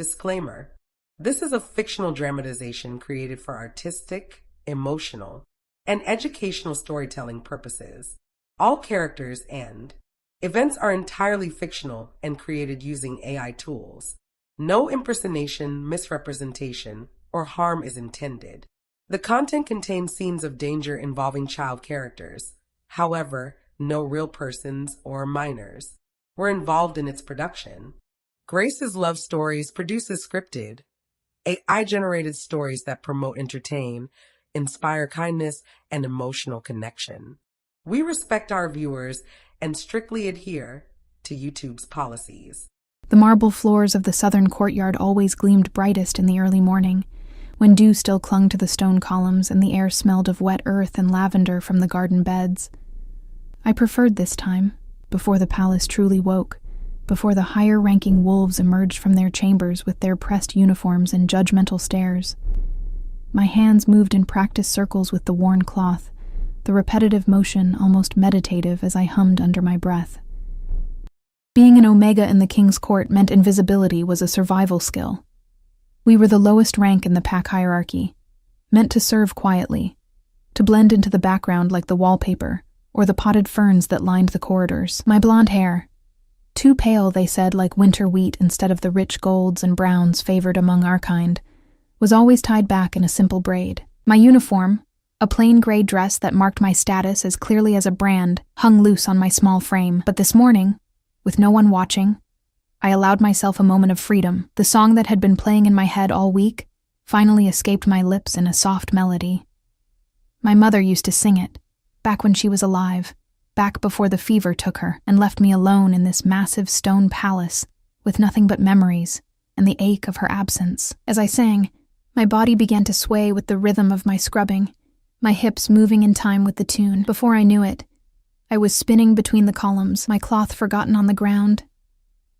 Disclaimer: this is a fictional dramatization created for artistic, emotional, and educational storytelling purposes. All characters and events are entirely fictional and created using AI tools. No impersonation, misrepresentation, or harm is intended. The content contains scenes of danger involving child characters. However, no real persons or minors were involved in its production. Grace's Love Stories produces scripted, AI-generated stories that promote, entertain, inspire kindness, and emotional connection. We respect our viewers and strictly adhere to YouTube's policies. The marble floors of the southern courtyard always gleamed brightest in the early morning, when dew still clung to the stone columns and the air smelled of wet earth and lavender from the garden beds. I preferred this time, before the palace truly woke, before the higher-ranking wolves emerged from their chambers with their pressed uniforms and judgmental stares. My hands moved in practiced circles with the worn cloth, the repetitive motion almost meditative as I hummed under my breath. Being an Omega in the King's Court meant invisibility was a survival skill. We were the lowest rank in the pack hierarchy, meant to serve quietly, to blend into the background like the wallpaper or the potted ferns that lined the corridors. My blonde hair, too pale, they said, like winter wheat instead of the rich golds and browns favored among our kind, was always tied back in a simple braid. My uniform, a plain gray dress that marked my status as clearly as a brand, hung loose on my small frame. But this morning, with no one watching, I allowed myself a moment of freedom. The song that had been playing in my head all week finally escaped my lips in a soft melody. My mother used to sing it, back when she was alive, back before the fever took her and left me alone in this massive stone palace with nothing but memories and the ache of her absence. As I sang, my body began to sway with the rhythm of my scrubbing, my hips moving in time with the tune. Before I knew it, I was spinning between the columns, my cloth forgotten on the ground,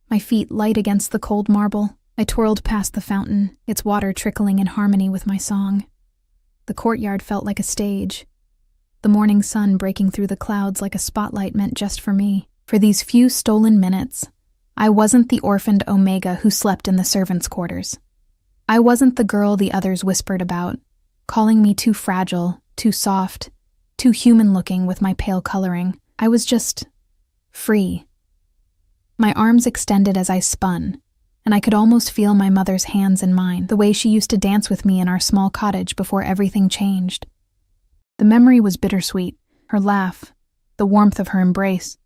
my feet light against the cold marble. I twirled past the fountain, its water trickling in harmony with my song. The courtyard felt like a stage, the morning sun breaking through the clouds like a spotlight meant just for me. For these few stolen minutes, I wasn't the orphaned Omega who slept in the servants' quarters. I wasn't the girl the others whispered about, calling me too fragile, too soft, too human-looking with my pale coloring. I was just free. My arms extended as I spun, and I could almost feel my mother's hands in mine, the way she used to dance with me in our small cottage before everything changed. The memory was bittersweet, her laugh, the warmth of her embrace,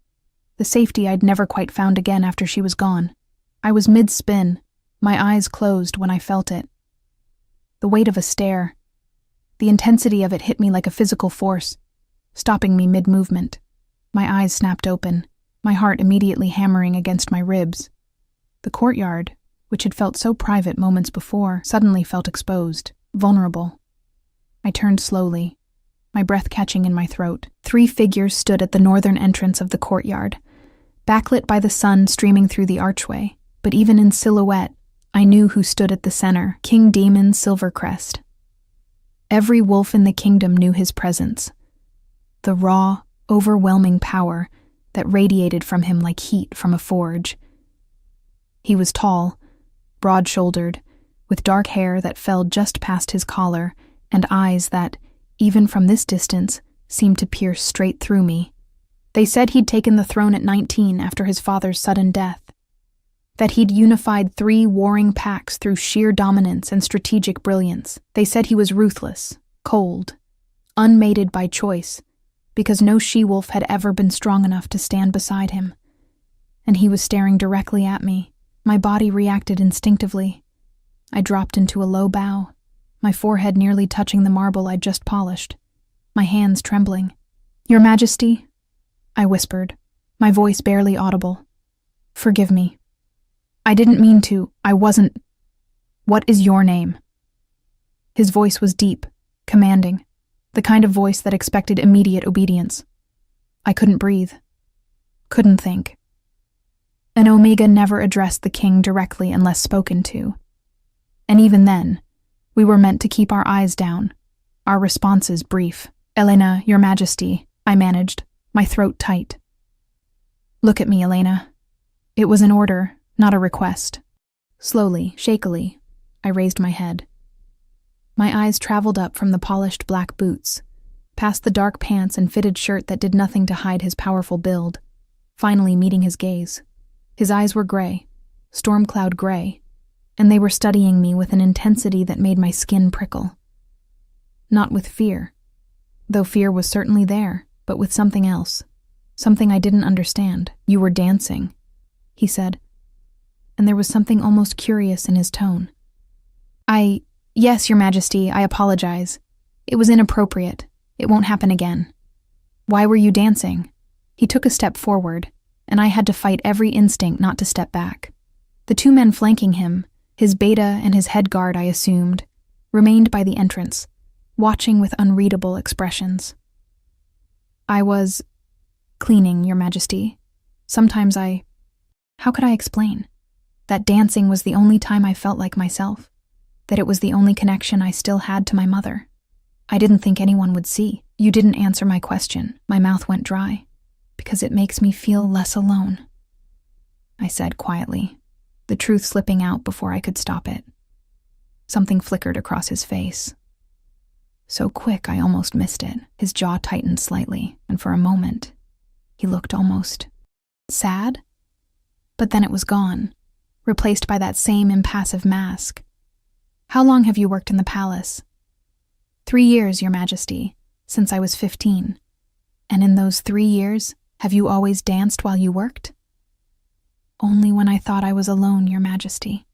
the safety I'd never quite found again after she was gone. I was mid-spin, my eyes closed when I felt it. The weight of a stare, the intensity of it hit me like a physical force, stopping me mid-movement. My eyes snapped open, my heart immediately hammering against my ribs. The courtyard, which had felt so private moments before, suddenly felt exposed, vulnerable. I turned slowly, my breath catching in my throat. 3 figures stood at the northern entrance of the courtyard, backlit by the sun streaming through the archway. But even in silhouette, I knew who stood at the center: King Demon Silvercrest. Every wolf in the kingdom knew his presence, the raw, overwhelming power that radiated from him like heat from a forge. He was tall, broad-shouldered, with dark hair that fell just past his collar and eyes that, even from this distance, seemed to pierce straight through me. They said he'd taken the throne at 19 after his father's sudden death, that he'd unified 3 warring packs through sheer dominance and strategic brilliance. They said he was ruthless, cold, unmated by choice, because no she-wolf had ever been strong enough to stand beside him. And he was staring directly at me. My body reacted instinctively. I dropped into a low bow, my forehead nearly touching the marble I'd just polished, my hands trembling. "Your Majesty," I whispered, my voice barely audible. "Forgive me. I didn't mean to. I wasn't. What is your name?" His voice was deep, commanding, the kind of voice that expected immediate obedience. I couldn't breathe, couldn't think. An Omega never addressed the king directly unless spoken to. And even then, we were meant to keep our eyes down, our responses brief. "Elena, Your Majesty," I managed, my throat tight. "Look at me, Elena." It was an order, not a request. Slowly, shakily, I raised my head. My eyes traveled up from the polished black boots, past the dark pants and fitted shirt that did nothing to hide his powerful build, finally meeting his gaze. His eyes were gray, storm cloud gray, and they were studying me with an intensity that made my skin prickle. Not with fear, though fear was certainly there, but with something else, something I didn't understand. "You were dancing," he said, and there was something almost curious in his tone. Yes, Your Majesty, I apologize. It was inappropriate. It won't happen again." "Why were you dancing?" He took a step forward, and I had to fight every instinct not to step back. The two men flanking him, his beta and his head guard, I assumed, remained by the entrance, watching with unreadable expressions. "I was cleaning, Your Majesty. Sometimes How could I explain? That dancing was the only time I felt like myself, that it was the only connection I still had to my mother. I didn't think anyone would see. "You didn't answer my question." My mouth went dry. "Because it makes me feel less alone," I said quietly, the truth slipping out before I could stop it. Something flickered across his face. So quick I almost missed it. His jaw tightened slightly, and for a moment, he looked almost sad. But then it was gone, replaced by that same impassive mask. "How long have you worked in the palace?" 3 years, Your Majesty, since I was 15. "And in those 3 years, have you always danced while you worked?" "Only when I thought I was alone, Your Majesty."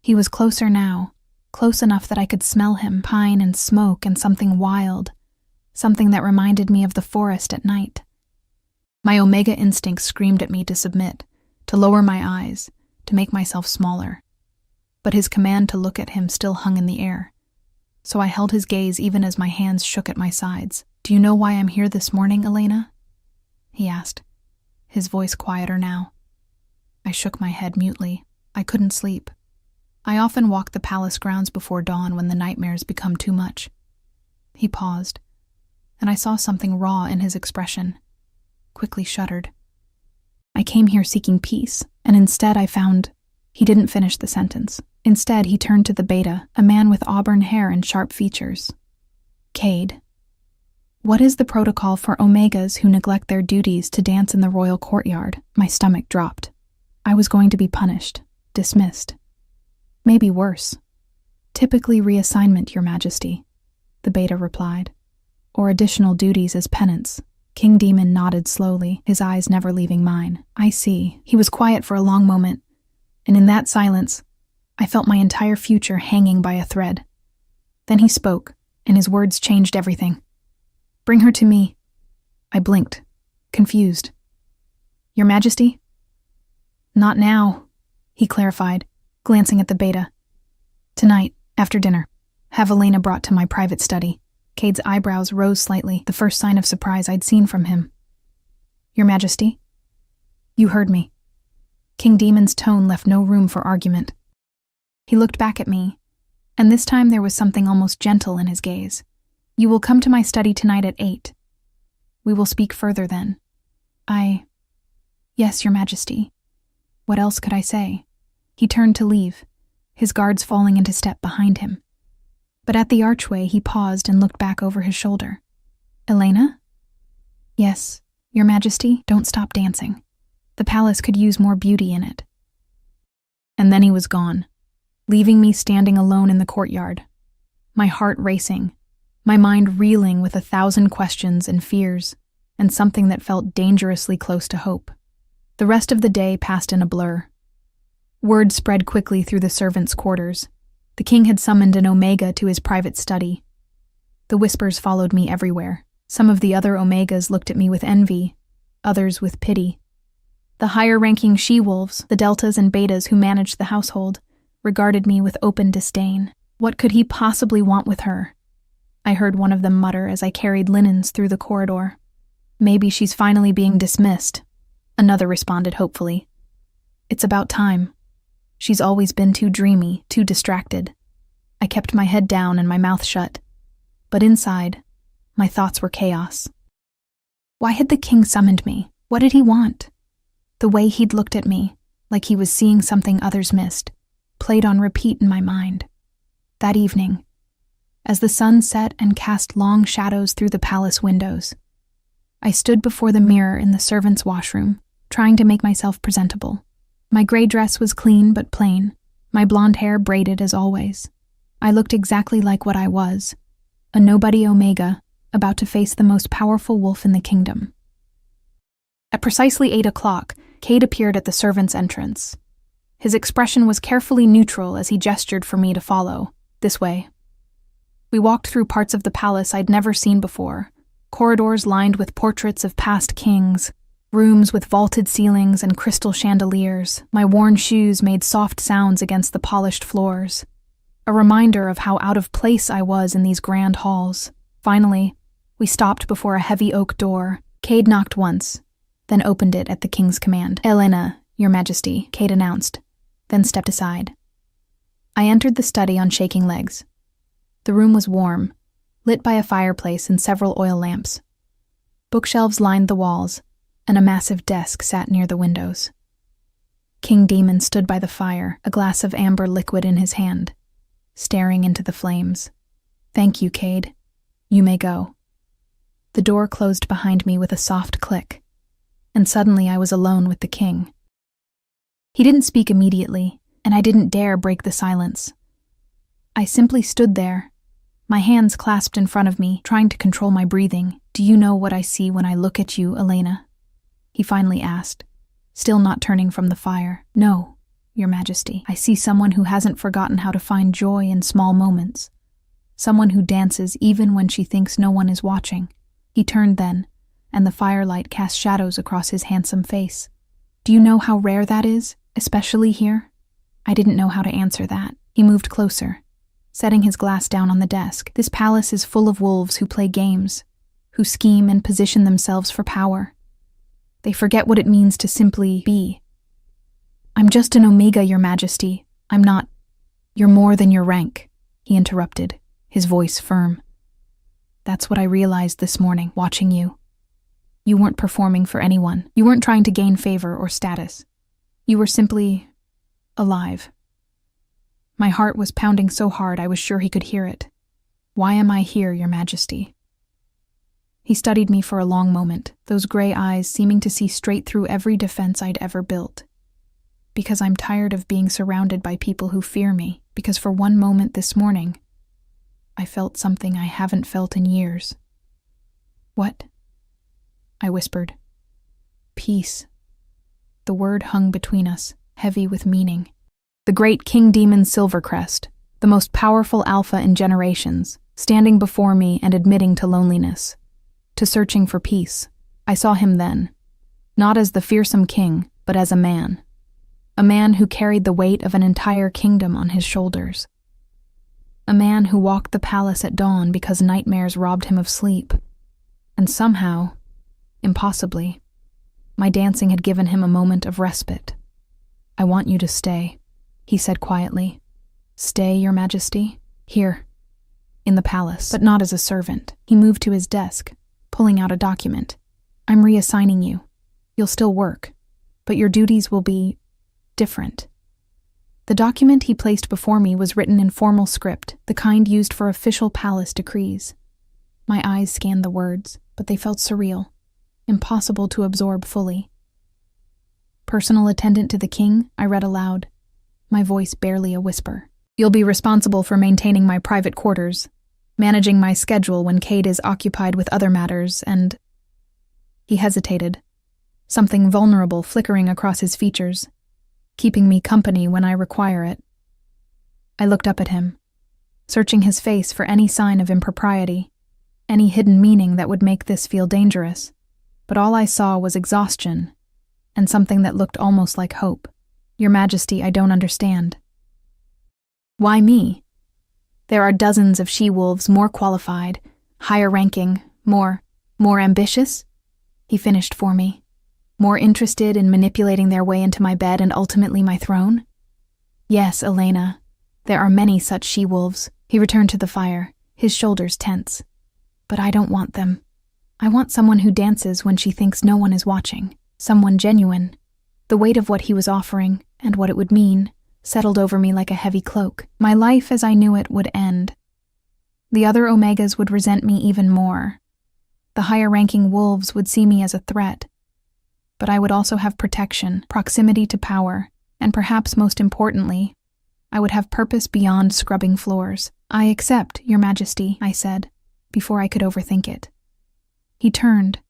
He was closer now, close enough that I could smell him, pine and smoke and something wild, something that reminded me of the forest at night. My Omega instinct screamed at me to submit, to lower my eyes, to make myself smaller. But his command to look at him still hung in the air, so I held his gaze even as my hands shook at my sides. "Do you know why I'm here this morning, Elena?" he asked, his voice quieter now. I shook my head mutely. I couldn't sleep. I often walked the palace grounds before dawn when the nightmares become too much. He paused, and I saw something raw in his expression. Quickly shuddered. "I came here seeking peace, and instead I found—" He didn't finish the sentence. Instead, he turned to the beta, a man with auburn hair and sharp features. "Cade, what is the protocol for Omegas who neglect their duties to dance in the royal courtyard?" My stomach dropped. I was going to be punished, dismissed. Maybe worse. "Typically reassignment, Your Majesty," the beta replied. "Or additional duties as penance." King Demon nodded slowly, his eyes never leaving mine. "I see." He was quiet for a long moment, and in that silence, I felt my entire future hanging by a thread. Then he spoke, and his words changed everything. "Bring her to me." I blinked, confused. "Your Majesty?" "Not now," he clarified, glancing at the beta. "Tonight, after dinner. Have Elena brought to my private study." Cade's eyebrows rose slightly, the first sign of surprise I'd seen from him. "Your Majesty?" "You heard me." King Demon's tone left no room for argument. He looked back at me, and this time there was something almost gentle in his gaze. "You will come to my study tonight at 8. We will speak further then." "Yes, Your Majesty." What else could I say? He turned to leave, his guards falling into step behind him. But at the archway he paused and looked back over his shoulder. "Elena?" "Yes, Your Majesty, don't stop dancing. The palace could use more beauty in it." And then he was gone, leaving me standing alone in the courtyard, my heart racing, my mind reeling with 1,000 questions and fears, and something that felt dangerously close to hope. The rest of the day passed in a blur. Word spread quickly through the servants' quarters. The king had summoned an Omega to his private study. The whispers followed me everywhere. Some of the other Omegas looked at me with envy, others with pity. The higher-ranking she-wolves, the deltas and betas who managed the household, regarded me with open disdain. What could he possibly want with her? I heard one of them mutter as I carried linens through the corridor. "Maybe she's finally being dismissed," another responded hopefully. "It's about time. She's always been too dreamy, too distracted." I kept my head down and my mouth shut, but inside, my thoughts were chaos. Why had the king summoned me? What did he want? The way he'd looked at me, like he was seeing something others missed. played on repeat in my mind. That evening, as the sun set and cast long shadows through the palace windows, I stood before the mirror in the servants' washroom, trying to make myself presentable. My gray dress was clean but plain, my blonde hair braided as always. I looked exactly like what I was, a nobody Omega, about to face the most powerful wolf in the kingdom. At precisely 8 o'clock, Cade appeared at the servants' entrance. His expression was carefully neutral as he gestured for me to follow. This way. We walked through parts of the palace I'd never seen before, corridors lined with portraits of past kings, rooms with vaulted ceilings and crystal chandeliers. My worn shoes made soft sounds against the polished floors, a reminder of how out of place I was in these grand halls. Finally, we stopped before a heavy oak door. Cade knocked once, then opened it at the king's command. "Elena, Your Majesty," Cade announced, then stepped aside. I entered the study on shaking legs. The room was warm, lit by a fireplace and several oil lamps. Bookshelves lined the walls, and a massive desk sat near the windows. King Demon stood by the fire, a glass of amber liquid in his hand, staring into the flames. "Thank you, Cade. You may go." The door closed behind me with a soft click, and suddenly I was alone with the king. He didn't speak immediately, and I didn't dare break the silence. I simply stood there, my hands clasped in front of me, trying to control my breathing. "Do you know what I see when I look at you, Elena?" he finally asked, still not turning from the fire. "No, Your Majesty. I see someone who hasn't forgotten how to find joy in small moments. Someone who dances even when she thinks no one is watching." He turned then, and the firelight cast shadows across his handsome face. "Do you know how rare that is, especially here?" I didn't know how to answer that. He moved closer, setting his glass down on the desk. "This palace is full of wolves who play games, who scheme and position themselves for power. They forget what it means to simply be. I'm just an Omega, Your Majesty. I'm not—" "You're more than your rank," he interrupted, his voice firm. "That's what I realized this morning, watching you. You weren't performing for anyone. You weren't trying to gain favor or status. You were simply alive." My heart was pounding so hard I was sure he could hear it. "Why am I here, Your Majesty?" He studied me for a long moment, those gray eyes seeming to see straight through every defense I'd ever built. "Because I'm tired of being surrounded by people who fear me. Because for one moment this morning, I felt something I haven't felt in years." "What?" I whispered. "Peace." The word hung between us, heavy with meaning. The great King Demon Silvercrest, the most powerful alpha in generations, standing before me and admitting to loneliness, to searching for peace. I saw him then, not as the fearsome king, but as a man who carried the weight of an entire kingdom on his shoulders. A man who walked the palace at dawn because nightmares robbed him of sleep. And somehow, impossibly, my dancing had given him a moment of respite. "I want you to stay," he said quietly. "Stay, Your Majesty? Here, in the palace, but not as a servant." He moved to his desk, pulling out a document. "I'm reassigning you. You'll still work, but your duties will be different." The document he placed before me was written in formal script, the kind used for official palace decrees. My eyes scanned the words, but they felt surreal, impossible to absorb fully. "Personal attendant to the king," I read aloud, my voice barely a whisper. "You'll be responsible for maintaining my private quarters, managing my schedule when Cade is occupied with other matters, and—" He hesitated, something vulnerable flickering across his features, "keeping me company when I require it." I looked up at him, searching his face for any sign of impropriety, any hidden meaning that would make this feel dangerous, but all I saw was exhaustion and something that looked almost like hope. "Your Majesty, I don't understand." "Why me? There are dozens of she-wolves more qualified, higher ranking, more ambitious," he finished for me. "More interested in manipulating their way into my bed and ultimately my throne?" "Yes, Elena, there are many such she-wolves." He returned to the fire, his shoulders tense. "But I don't want them. I want someone who dances when she thinks no one is watching, someone genuine." The weight of what he was offering, and what it would mean, settled over me like a heavy cloak. My life as I knew it would end. The other Omegas would resent me even more. The higher-ranking wolves would see me as a threat. But I would also have protection, proximity to power, and perhaps most importantly, I would have purpose beyond scrubbing floors. "I accept, Your Majesty," I said, before I could overthink it. He turned,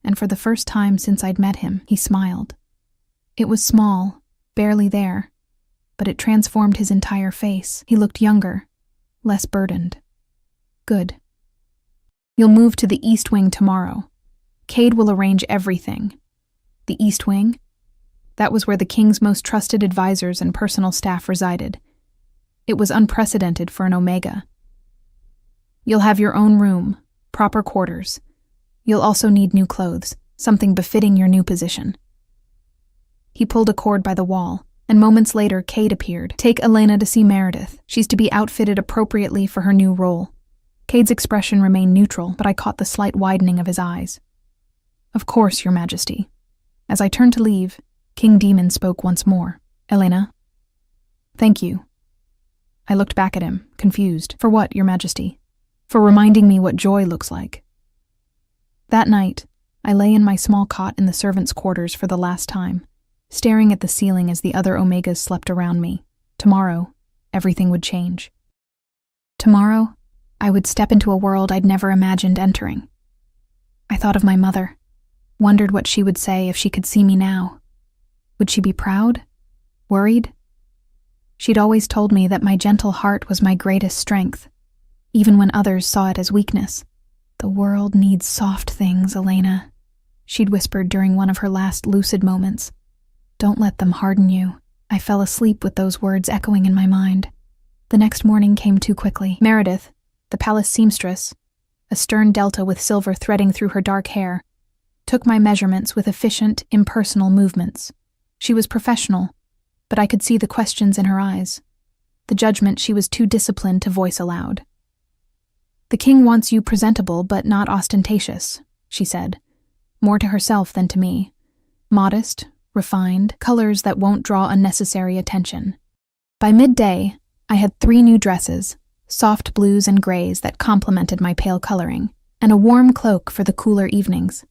and for the first time since I'd met him, he smiled. It was small, barely there, but it transformed his entire face. He looked younger, less burdened. "Good. You'll move to the East Wing tomorrow. Cade will arrange everything." The East Wing? That was where the king's most trusted advisors and personal staff resided. It was unprecedented for an Omega. "You'll have your own room, proper quarters. You'll also need new clothes, something befitting your new position." He pulled a cord by the wall, and moments later Cade appeared. "Take Elena to see Meredith. She's to be outfitted appropriately for her new role." Cade's expression remained neutral, but I caught the slight widening of his eyes. "Of course, Your Majesty." As I turned to leave, King Demon spoke once more. "Elena?" "Thank you." I looked back at him, confused. "For what, Your Majesty?" "For reminding me what joy looks like." That night, I lay in my small cot in the servants' quarters for the last time, staring at the ceiling as the other Omegas slept around me. Tomorrow, everything would change. Tomorrow, I would step into a world I'd never imagined entering. I thought of my mother, wondered what she would say if she could see me now. Would she be proud? Worried? She'd always told me that my gentle heart was my greatest strength, even when others saw it as weakness. "The world needs soft things, Elena," she'd whispered during one of her last lucid moments. "Don't let them harden you." I fell asleep with those words echoing in my mind. The next morning came too quickly. Meredith, the palace seamstress, a stern delta with silver threading through her dark hair, took my measurements with efficient, impersonal movements. She was professional, but I could see the questions in her eyes, the judgment she was too disciplined to voice aloud. "The king wants you presentable but not ostentatious," she said, more to herself than to me. "Modest, refined, colors that won't draw unnecessary attention." By midday, I had 3 new dresses, soft blues and grays that complemented my pale coloring, and a warm cloak for the cooler evenings.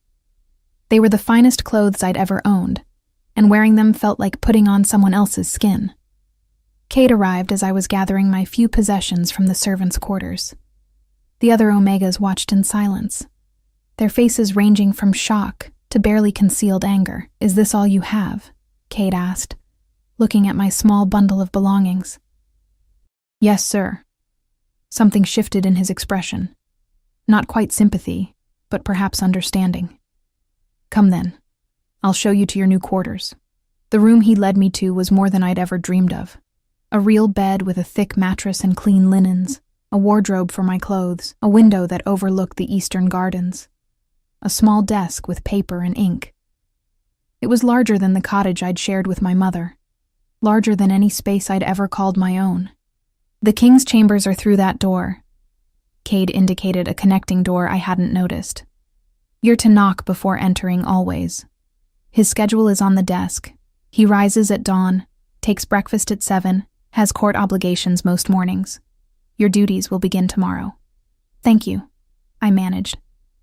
They were the finest clothes I'd ever owned, and wearing them felt like putting on someone else's skin. Cade arrived as I was gathering my few possessions from the servants' quarters. The other Omegas watched in silence, their faces ranging from shock to barely concealed anger. "Is this all you have?" Cade asked, looking at my small bundle of belongings. "Yes, sir." Something shifted in his expression. Not quite sympathy, but perhaps understanding. "Come then. I'll show you to your new quarters." The room he led me to was more than I'd ever dreamed of. A real bed with a thick mattress and clean linens, a wardrobe for my clothes, a window that overlooked the eastern gardens, a small desk with paper and ink. It was larger than the cottage I'd shared with my mother, larger than any space I'd ever called my own. "The king's chambers are through that door." Cade indicated a connecting door I hadn't noticed. "You're to knock before entering always. His schedule is on the desk. He rises at dawn, takes breakfast at 7, has court obligations most mornings. Your duties will begin tomorrow." "Thank you," I managed,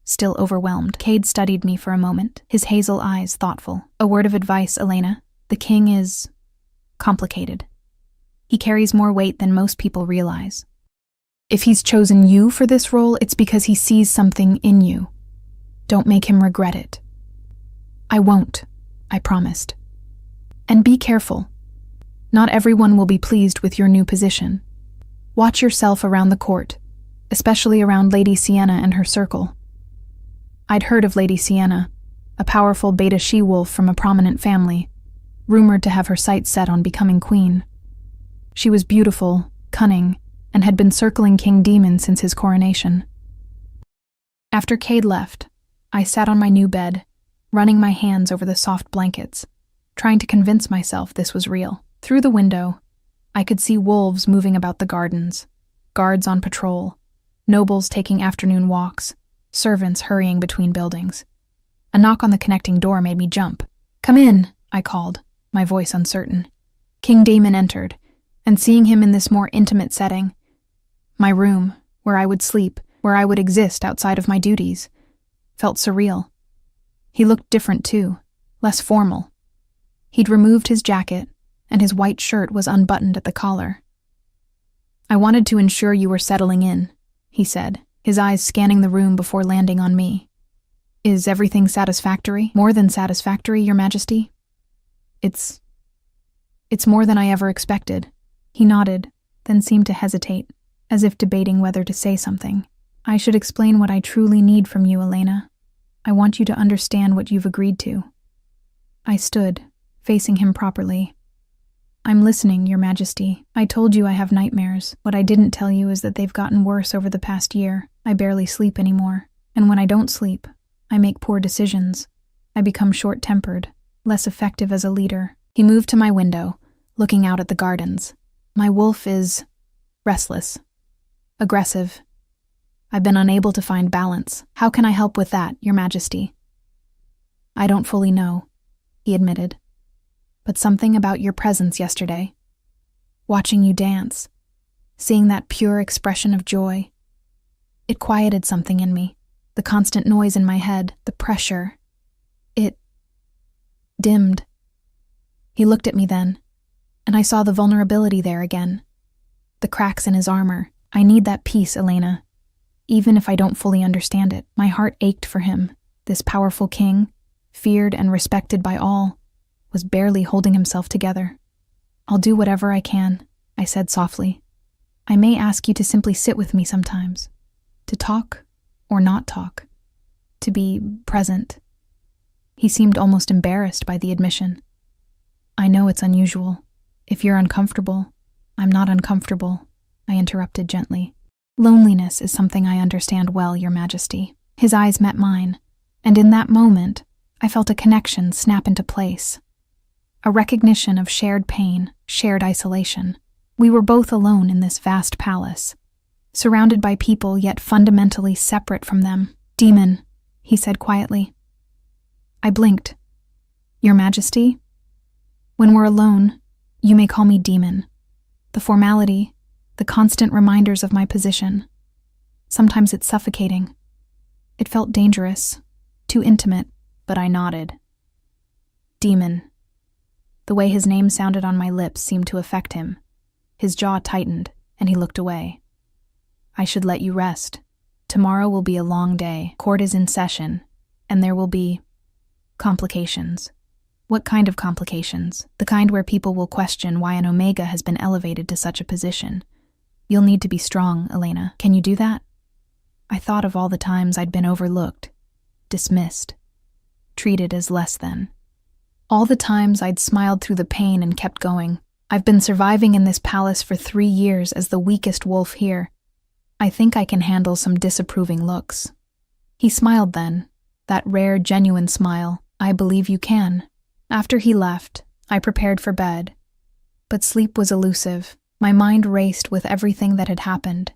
still overwhelmed. Cade studied me for a moment, his hazel eyes thoughtful. "A word of advice, Elena. The king is complicated. He carries more weight than most people realize. If he's chosen you for this role, it's because he sees something in you. Don't make him regret it." "I won't," I promised. "And be careful. Not everyone will be pleased with your new position. Watch yourself around the court, especially around Lady Sienna and her circle." I'd heard of Lady Sienna, a powerful beta she-wolf from a prominent family, rumored to have her sights set on becoming queen. She was beautiful, cunning, and had been circling King Demon since his coronation. After Cade left, I sat on my new bed, running my hands over the soft blankets, trying to convince myself this was real. Through the window, I could see wolves moving about the gardens, guards on patrol, nobles taking afternoon walks, servants hurrying between buildings. A knock on the connecting door made me jump. "Come in," I called, my voice uncertain. King Damon entered, And seeing him in this more intimate setting, my room, where I would sleep, where I would exist outside of my duties, felt surreal. He looked different too, less formal. He'd removed his jacket, and his white shirt was unbuttoned at the collar. "I wanted to ensure you were settling in," he said, his eyes scanning the room before landing on me. "Is everything satisfactory? More than satisfactory, Your Majesty?" It's more than I ever expected." He nodded, then seemed to hesitate, as if debating whether to say something. "I should explain what I truly need from you, Elena. I want you to understand what you've agreed to." I stood, facing him properly. "I'm listening, Your Majesty. I told you I have nightmares. What I didn't tell you is that they've gotten worse over the past year. I barely sleep anymore. And when I don't sleep, I make poor decisions. I become short-tempered, less effective as a leader." He moved to my window, looking out at the gardens. "My wolf is restless, aggressive. I've been unable to find balance. How can I help with that, Your Majesty?" "I don't fully know," he admitted. "But something about your presence yesterday, watching you dance, seeing that pure expression of joy, it quieted something in me. The constant noise in my head, the pressure, it dimmed." He looked at me then, and I saw the vulnerability there again. The cracks in his armor. "I need that peace, Elena. Even if I don't fully understand it." My heart ached for him. This powerful king, feared and respected by all, was barely holding himself together. "I'll do whatever I can," I said softly. "I may ask you to simply sit with me sometimes, to talk or not talk, to be present." He seemed almost embarrassed by the admission. "I know it's unusual. If you're uncomfortable, I'm not uncomfortable," I interrupted gently. "Loneliness is something I understand well, Your Majesty." His eyes met mine, and in that moment, I felt a connection snap into place. A recognition of shared pain, shared isolation. We were both alone in this vast palace, surrounded by people yet fundamentally separate from them. "Demon," he said quietly. I blinked. "Your Majesty?" "When we're alone, you may call me Demon. The formality, the constant reminders of my position. Sometimes it's suffocating." It felt dangerous, too intimate, but I nodded. "Demon." The way his name sounded on my lips seemed to affect him. His jaw tightened, and he looked away. "I should let you rest. Tomorrow will be a long day. Court is in session, and there will be complications." "What kind of complications?" "The kind where people will question why an Omega has been elevated to such a position. You'll need to be strong, Elena. Can you do that?" I thought of all the times I'd been overlooked, dismissed, treated as less than. All the times I'd smiled through the pain and kept going. I've been surviving in this palace for 3 years as the weakest wolf here. I think I can handle some disapproving looks. He smiled then, that rare, genuine smile. "I believe you can." After he left, I prepared for bed. But sleep was elusive. My mind raced with everything that had happened,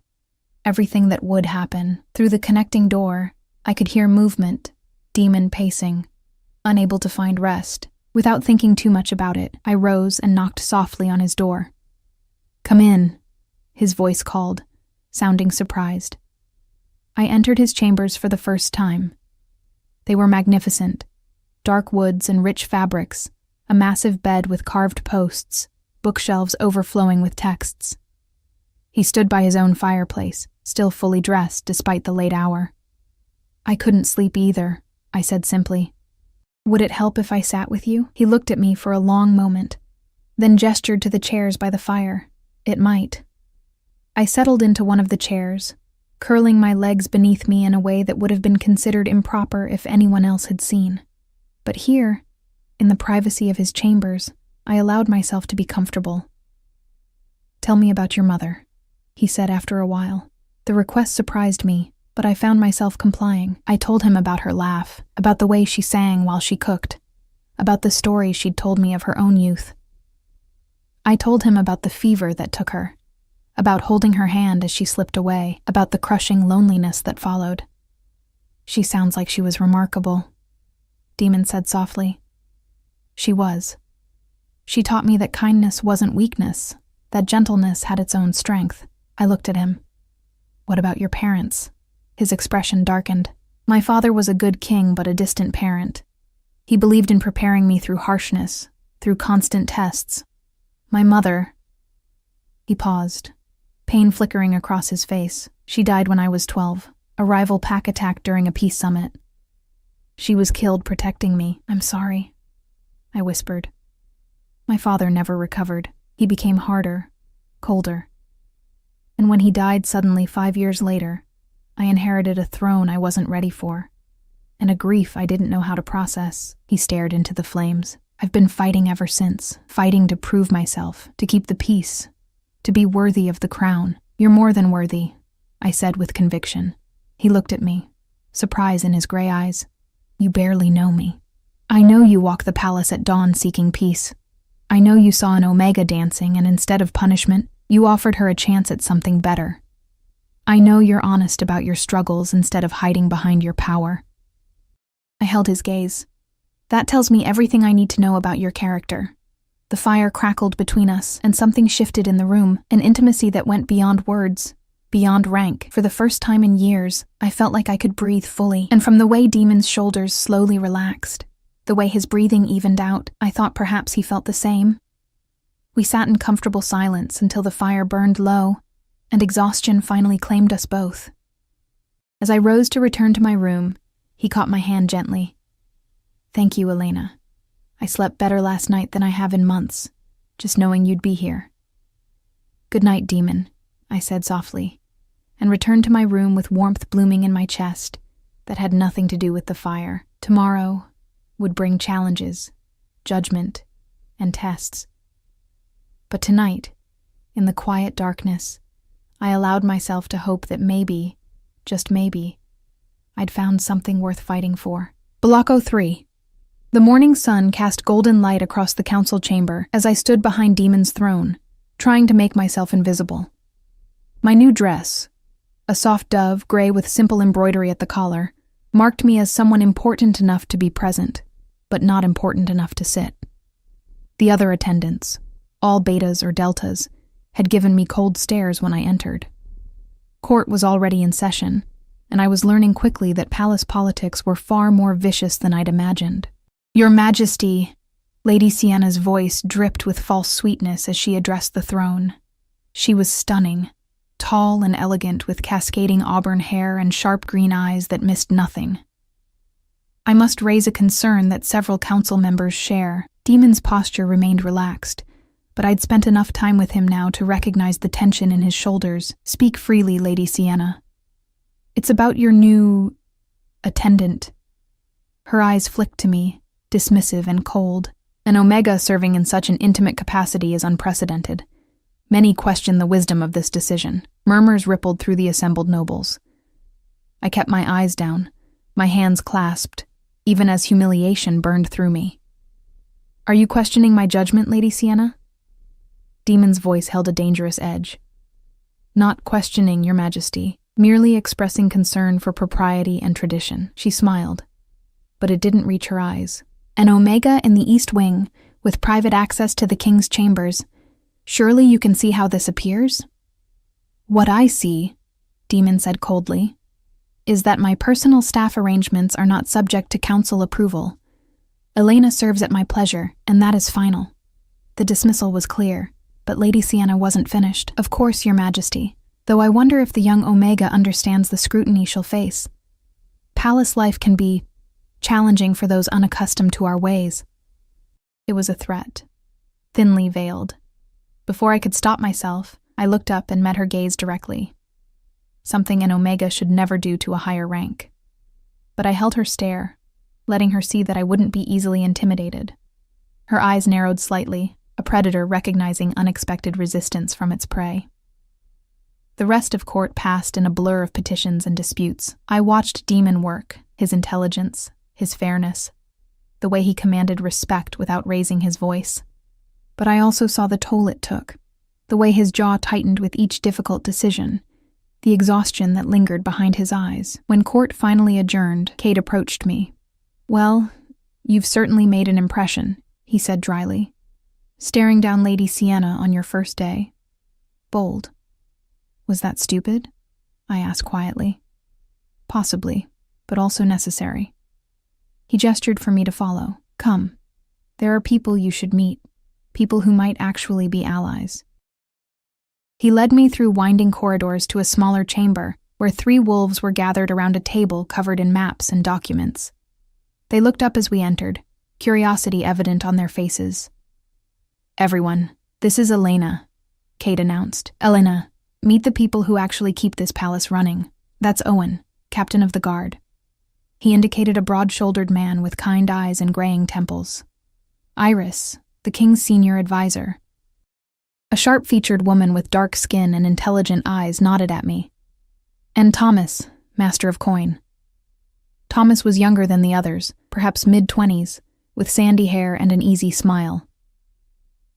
everything that would happen. Through the connecting door, I could hear movement, Demon pacing, unable to find rest. Without thinking too much about it, I rose and knocked softly on his door. "Come in," his voice called, sounding surprised. I entered his chambers for the first time. They were magnificent. Dark woods and rich fabrics, a massive bed with carved posts, bookshelves overflowing with texts. He stood by his own fireplace, still fully dressed despite the late hour. "I couldn't sleep either," I said simply. "Would it help if I sat with you?" He looked at me for a long moment, then gestured to the chairs by the fire. "It might." I settled into one of the chairs, curling my legs beneath me in a way that would have been considered improper if anyone else had seen. But here, in the privacy of his chambers, I allowed myself to be comfortable. "Tell me about your mother," he said after a while. The request surprised me, but I found myself complying. I told him about her laugh, about the way she sang while she cooked, about the stories she'd told me of her own youth. I told him about the fever that took her, about holding her hand as she slipped away, about the crushing loneliness that followed. "She sounds like she was remarkable," Demon said softly. "She was. She taught me that kindness wasn't weakness, That gentleness had its own strength. I looked at him. "What about your parents?" His expression darkened. "My father was a good king but a distant parent. He believed in preparing me through harshness, through constant tests. My mother—" He paused, pain flickering across his face. "She died when I was 12, a rival pack attack during a peace summit. She was killed protecting me." "I'm sorry," I whispered. My father never recovered. He became harder, colder. And when he died suddenly 5 years later, I inherited a throne I wasn't ready for, and a grief I didn't know how to process. He stared into the flames. "I've been fighting ever since, fighting to prove myself, to keep the peace, to be worthy of the crown." "You're more than worthy," I said with conviction. He looked at me, surprise in his gray eyes. "You barely know me. I know you walk the palace at dawn seeking peace. I know you saw an Omega dancing, and instead of punishment, you offered her a chance at something better. I know you're honest about your struggles instead of hiding behind your power." I held his gaze. "That tells me everything I need to know about your character." The fire crackled between us, and something shifted in the room, an intimacy that went beyond words, beyond rank. For the first time in years, I felt like I could breathe fully, and from the way Demon's shoulders slowly relaxed, the way his breathing evened out, I thought perhaps he felt the same. We sat in comfortable silence until the fire burned low, and exhaustion finally claimed us both. As I rose to return to my room, he caught my hand gently. "Thank you, Elena. I slept better last night than I have in months, just knowing you'd be here." "Good night, Demon," I said softly, and returned to my room with warmth blooming in my chest that had nothing to do with the fire. Tomorrow would bring challenges, judgment, and tests. But tonight, in the quiet darkness, I allowed myself to hope that maybe, just maybe, I'd found something worth fighting for. Blocko 3. The morning sun cast golden light across the council chamber as I stood behind Demon's throne, trying to make myself invisible. My new dress, a soft dove gray with simple embroidery at the collar, marked me as someone important enough to be present, but not important enough to sit. The other attendants, all betas or deltas, had given me cold stares when I entered. Court was already in session, and I was learning quickly that palace politics were far more vicious than I'd imagined. "Your Majesty," Lady Sienna's voice dripped with false sweetness as she addressed the throne. She was stunning, tall and elegant with cascading auburn hair and sharp green eyes that missed nothing. I must raise a concern that several council members share. Demon's posture remained relaxed, but I'd spent enough time with him now to recognize the tension in his shoulders. "Speak freely, Lady Sienna. It's about your new attendant." Her eyes flicked to me, dismissive and cold. An Omega serving in such an intimate capacity is unprecedented. Many questioned the wisdom of this decision. Murmurs rippled through the assembled nobles. I kept my eyes down, my hands clasped, even as humiliation burned through me. "Are you questioning my judgment, Lady Sienna?" Demon's voice held a dangerous edge. "Not questioning, Your Majesty, merely expressing concern for propriety and tradition." She smiled, but it didn't reach her eyes. "An Omega in the East Wing, with private access to the King's chambers. Surely you can see how this appears?" "What I see," Demon said coldly, "is that my personal staff arrangements are not subject to council approval. Elena serves at my pleasure, and that is final." The dismissal was clear, but Lady Sienna wasn't finished. "Of course, Your Majesty, though I wonder if the young Omega understands the scrutiny she'll face. Palace life can be challenging for those unaccustomed to our ways." It was a threat, thinly veiled. Before I could stop myself, I looked up and met her gaze directly. Something an Omega should never do to a higher rank. But I held her stare, letting her see that I wouldn't be easily intimidated. Her eyes narrowed slightly, a predator recognizing unexpected resistance from its prey. The rest of court passed in a blur of petitions and disputes. I watched Demon work, his intelligence, his fairness, the way he commanded respect without raising his voice. But I also saw the toll it took, the way his jaw tightened with each difficult decision, the exhaustion that lingered behind his eyes. When court finally adjourned, Kate approached me. "Well, you've certainly made an impression," he said dryly. "Staring down Lady Sienna on your first day." bold. Was that stupid? I asked quietly. Possibly, but also necessary. He gestured for me to follow. Come. There are people you should meet, people who might actually be allies. He led me through winding corridors to a smaller chamber where 3 wolves were gathered around a table covered in maps and documents. They looked up as we entered, curiosity evident on their faces. Everyone, this is Elena, Kate announced. Elena, meet the people who actually keep this palace running. That's Owen, captain of the guard. He indicated a broad-shouldered man with kind eyes and graying temples. Iris, the king's senior advisor. A sharp-featured woman with dark skin and intelligent eyes nodded at me. And Thomas, master of coin. Thomas was younger than the others, perhaps mid-20s, with sandy hair and an easy smile.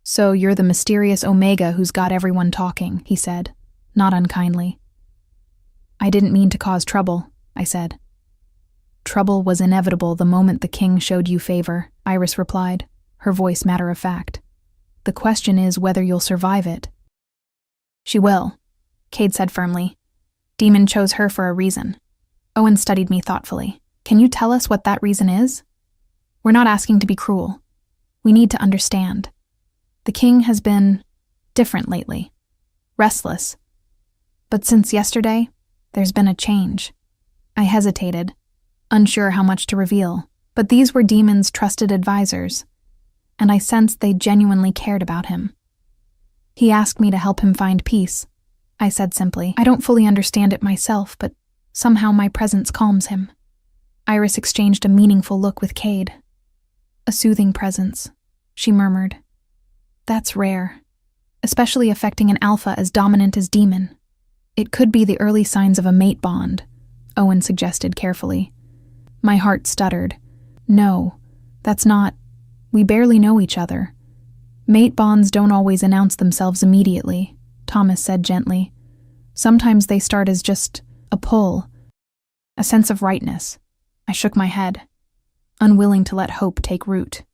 So you're the mysterious Omega who's got everyone talking, he said, not unkindly. I didn't mean to cause trouble, I said. Trouble was inevitable the moment the king showed you favor, Iris replied, her voice matter-of-fact. The question is whether you'll survive it. She will, Cade said firmly. Demon chose her for a reason. Owen studied me thoughtfully. Can you tell us what that reason is? We're not asking to be cruel. We need to understand. The king has been different lately. Restless. But since yesterday, there's been a change. I hesitated, unsure how much to reveal, but these were Demon's trusted advisors, and I sensed they genuinely cared about him. He asked me to help him find peace. I said simply, I don't fully understand it myself, but somehow my presence calms him. Iris exchanged a meaningful look with Cade. A soothing presence, she murmured. That's rare, especially affecting an alpha as dominant as Demon. It could be the early signs of a mate bond, Owen suggested carefully. My heart stuttered. No, that's not. We barely know each other. Mate bonds don't always announce themselves immediately, Thomas said gently. Sometimes they start as just a pull, a sense of rightness. I shook my head, unwilling to let hope take root.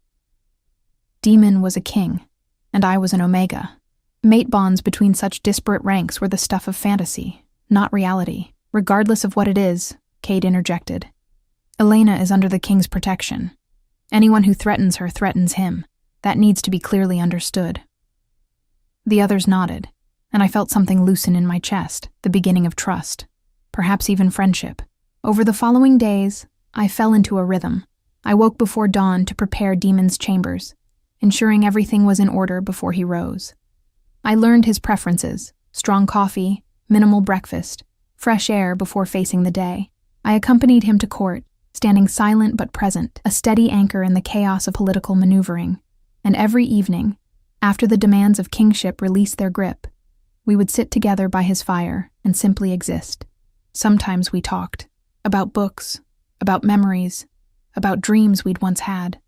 Demon was a king, and I was an Omega. Mate bonds between such disparate ranks were the stuff of fantasy, not reality. Regardless of what it is, Cade interjected. Elena is under the king's protection. Anyone who threatens her threatens him. That needs to be clearly understood. The others nodded, and I felt something loosen in my chest, the beginning of trust, perhaps even friendship. Over the following days, I fell into a rhythm. I woke before dawn to prepare Demon's chambers, ensuring everything was in order before he rose. I learned his preferences: strong coffee, minimal breakfast, fresh air before facing the day. I accompanied him to court, standing silent but present, a steady anchor in the chaos of political maneuvering. And every evening, after the demands of kingship released their grip, we would sit together by his fire and simply exist. Sometimes we talked, about books, about memories, about dreams we'd once had.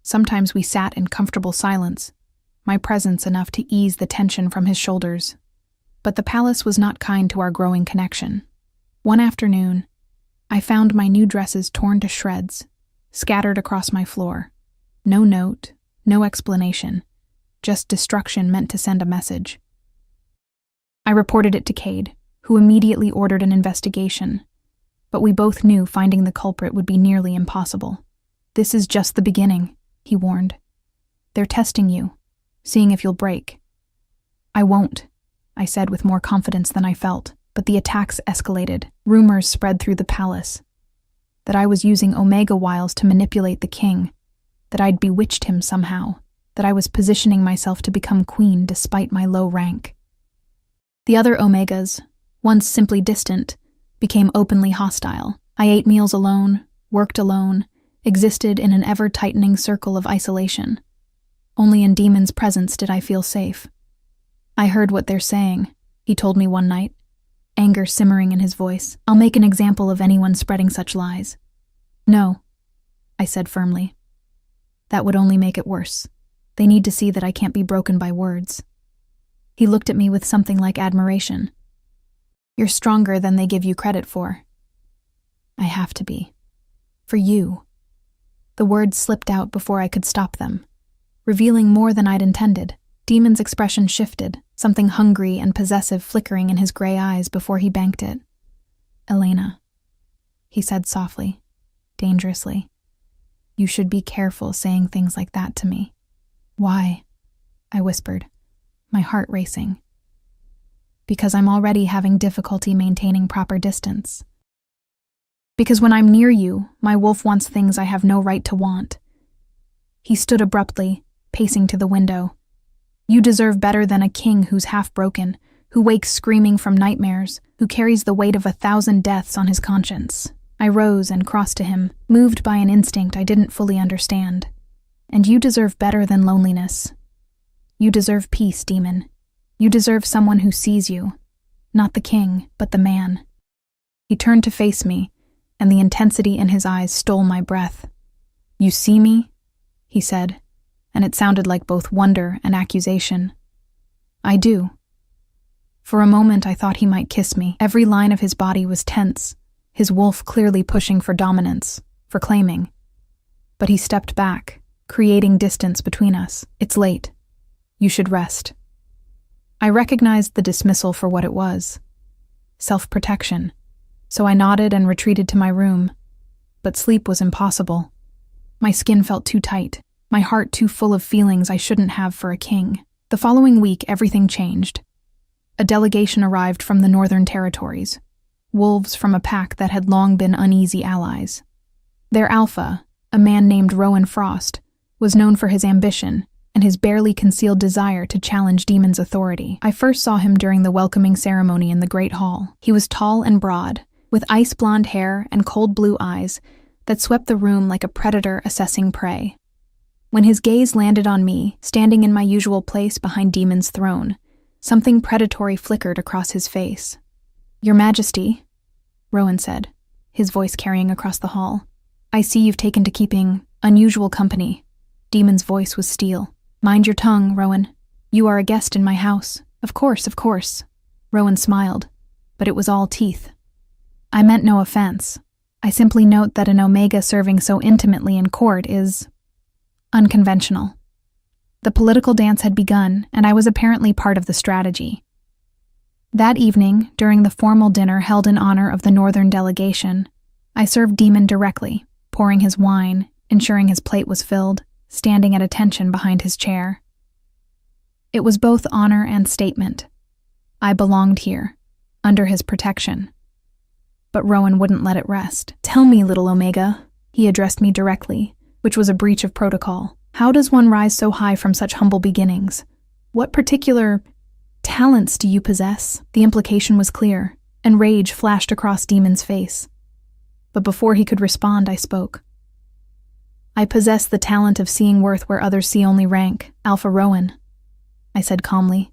Sometimes we sat in comfortable silence, my presence enough to ease the tension from his shoulders. But the palace was not kind to our growing connection. One afternoon, I found my new dresses torn to shreds, scattered across my floor. No note, no explanation, just destruction meant to send a message. I reported it to Cade, who immediately ordered an investigation, but we both knew finding the culprit would be nearly impossible. This is just the beginning, he warned. They're testing you, seeing if you'll break. I won't, I said with more confidence than I felt, but the attacks escalated. Rumors spread through the palace that I was using Omega wiles to manipulate the king, that I'd bewitched him somehow, that I was positioning myself to become queen despite my low rank. The other Omegas, once simply distant, became openly hostile. I ate meals alone, worked alone, existed in an ever-tightening circle of isolation. Only in Demon's presence did I feel safe. I heard what they're saying, he told me one night, anger simmering in his voice. I'll make an example of anyone spreading such lies. No, I said firmly. That would only make it worse. They need to see that I can't be broken by words. He looked at me with something like admiration. You're stronger than they give you credit for. I have to be. For you. The words slipped out before I could stop them, revealing more than I'd intended. Demon's expression shifted, something hungry and possessive flickering in his gray eyes before he banked it. "Elena," he said softly, dangerously, "you should be careful saying things like that to me." "Why?" I whispered, my heart racing. "Because I'm already having difficulty maintaining proper distance. Because when I'm near you, my wolf wants things I have no right to want." He stood abruptly, pacing to the window. "You deserve better than a king who's half broken, who wakes screaming from nightmares, who carries the weight of 1,000 deaths on his conscience." I rose and crossed to him, moved by an instinct I didn't fully understand. "And you deserve better than loneliness. You deserve peace, demon. You deserve someone who sees you. Not the king, but the man." He turned to face me, and the intensity in his eyes stole my breath. "You see me?" he said, and it sounded like both wonder and accusation. "I do." For a moment I thought he might kiss me. Every line of his body was tense, his wolf clearly pushing for dominance, for claiming. But he stepped back, creating distance between us. "It's late. You should rest." I recognized the dismissal for what it was. Self-protection. So I nodded and retreated to my room. But sleep was impossible. My skin felt too tight, my heart too full of feelings I shouldn't have for a king. The following week, everything changed. A delegation arrived from the Northern Territories, wolves from a pack that had long been uneasy allies. Their alpha, a man named Rowan Frost, was known for his ambition and his barely concealed desire to challenge Demon's authority. I first saw him during the welcoming ceremony in the Great Hall. He was tall and broad, with ice-blonde hair and cold blue eyes that swept the room like a predator assessing prey. When his gaze landed on me, standing in my usual place behind Demon's throne, something predatory flickered across his face. "Your Majesty," Rowan said, his voice carrying across the hall, "I see you've taken to keeping unusual company." Demon's voice was steel. "Mind your tongue, Rowan. You are a guest in my house." Of course. Rowan smiled, but it was all teeth. "I meant no offense. I simply note that an Omega serving so intimately in court is unconventional." The political dance had begun, and I was apparently part of the strategy. That evening, during the formal dinner held in honor of the Northern delegation, I served Demon directly, pouring his wine, ensuring his plate was filled, standing at attention behind his chair. It was both honor and statement. I belonged here, under his protection. But Rowan wouldn't let it rest. "Tell me, little Omega," he addressed me directly, which was a breach of protocol. "How does one rise so high from such humble beginnings? What particular talents do you possess?" The implication was clear, and rage flashed across Demon's face. But before he could respond, I spoke. "I possess the talent of seeing worth where others see only rank, Alpha Rowan," I said calmly,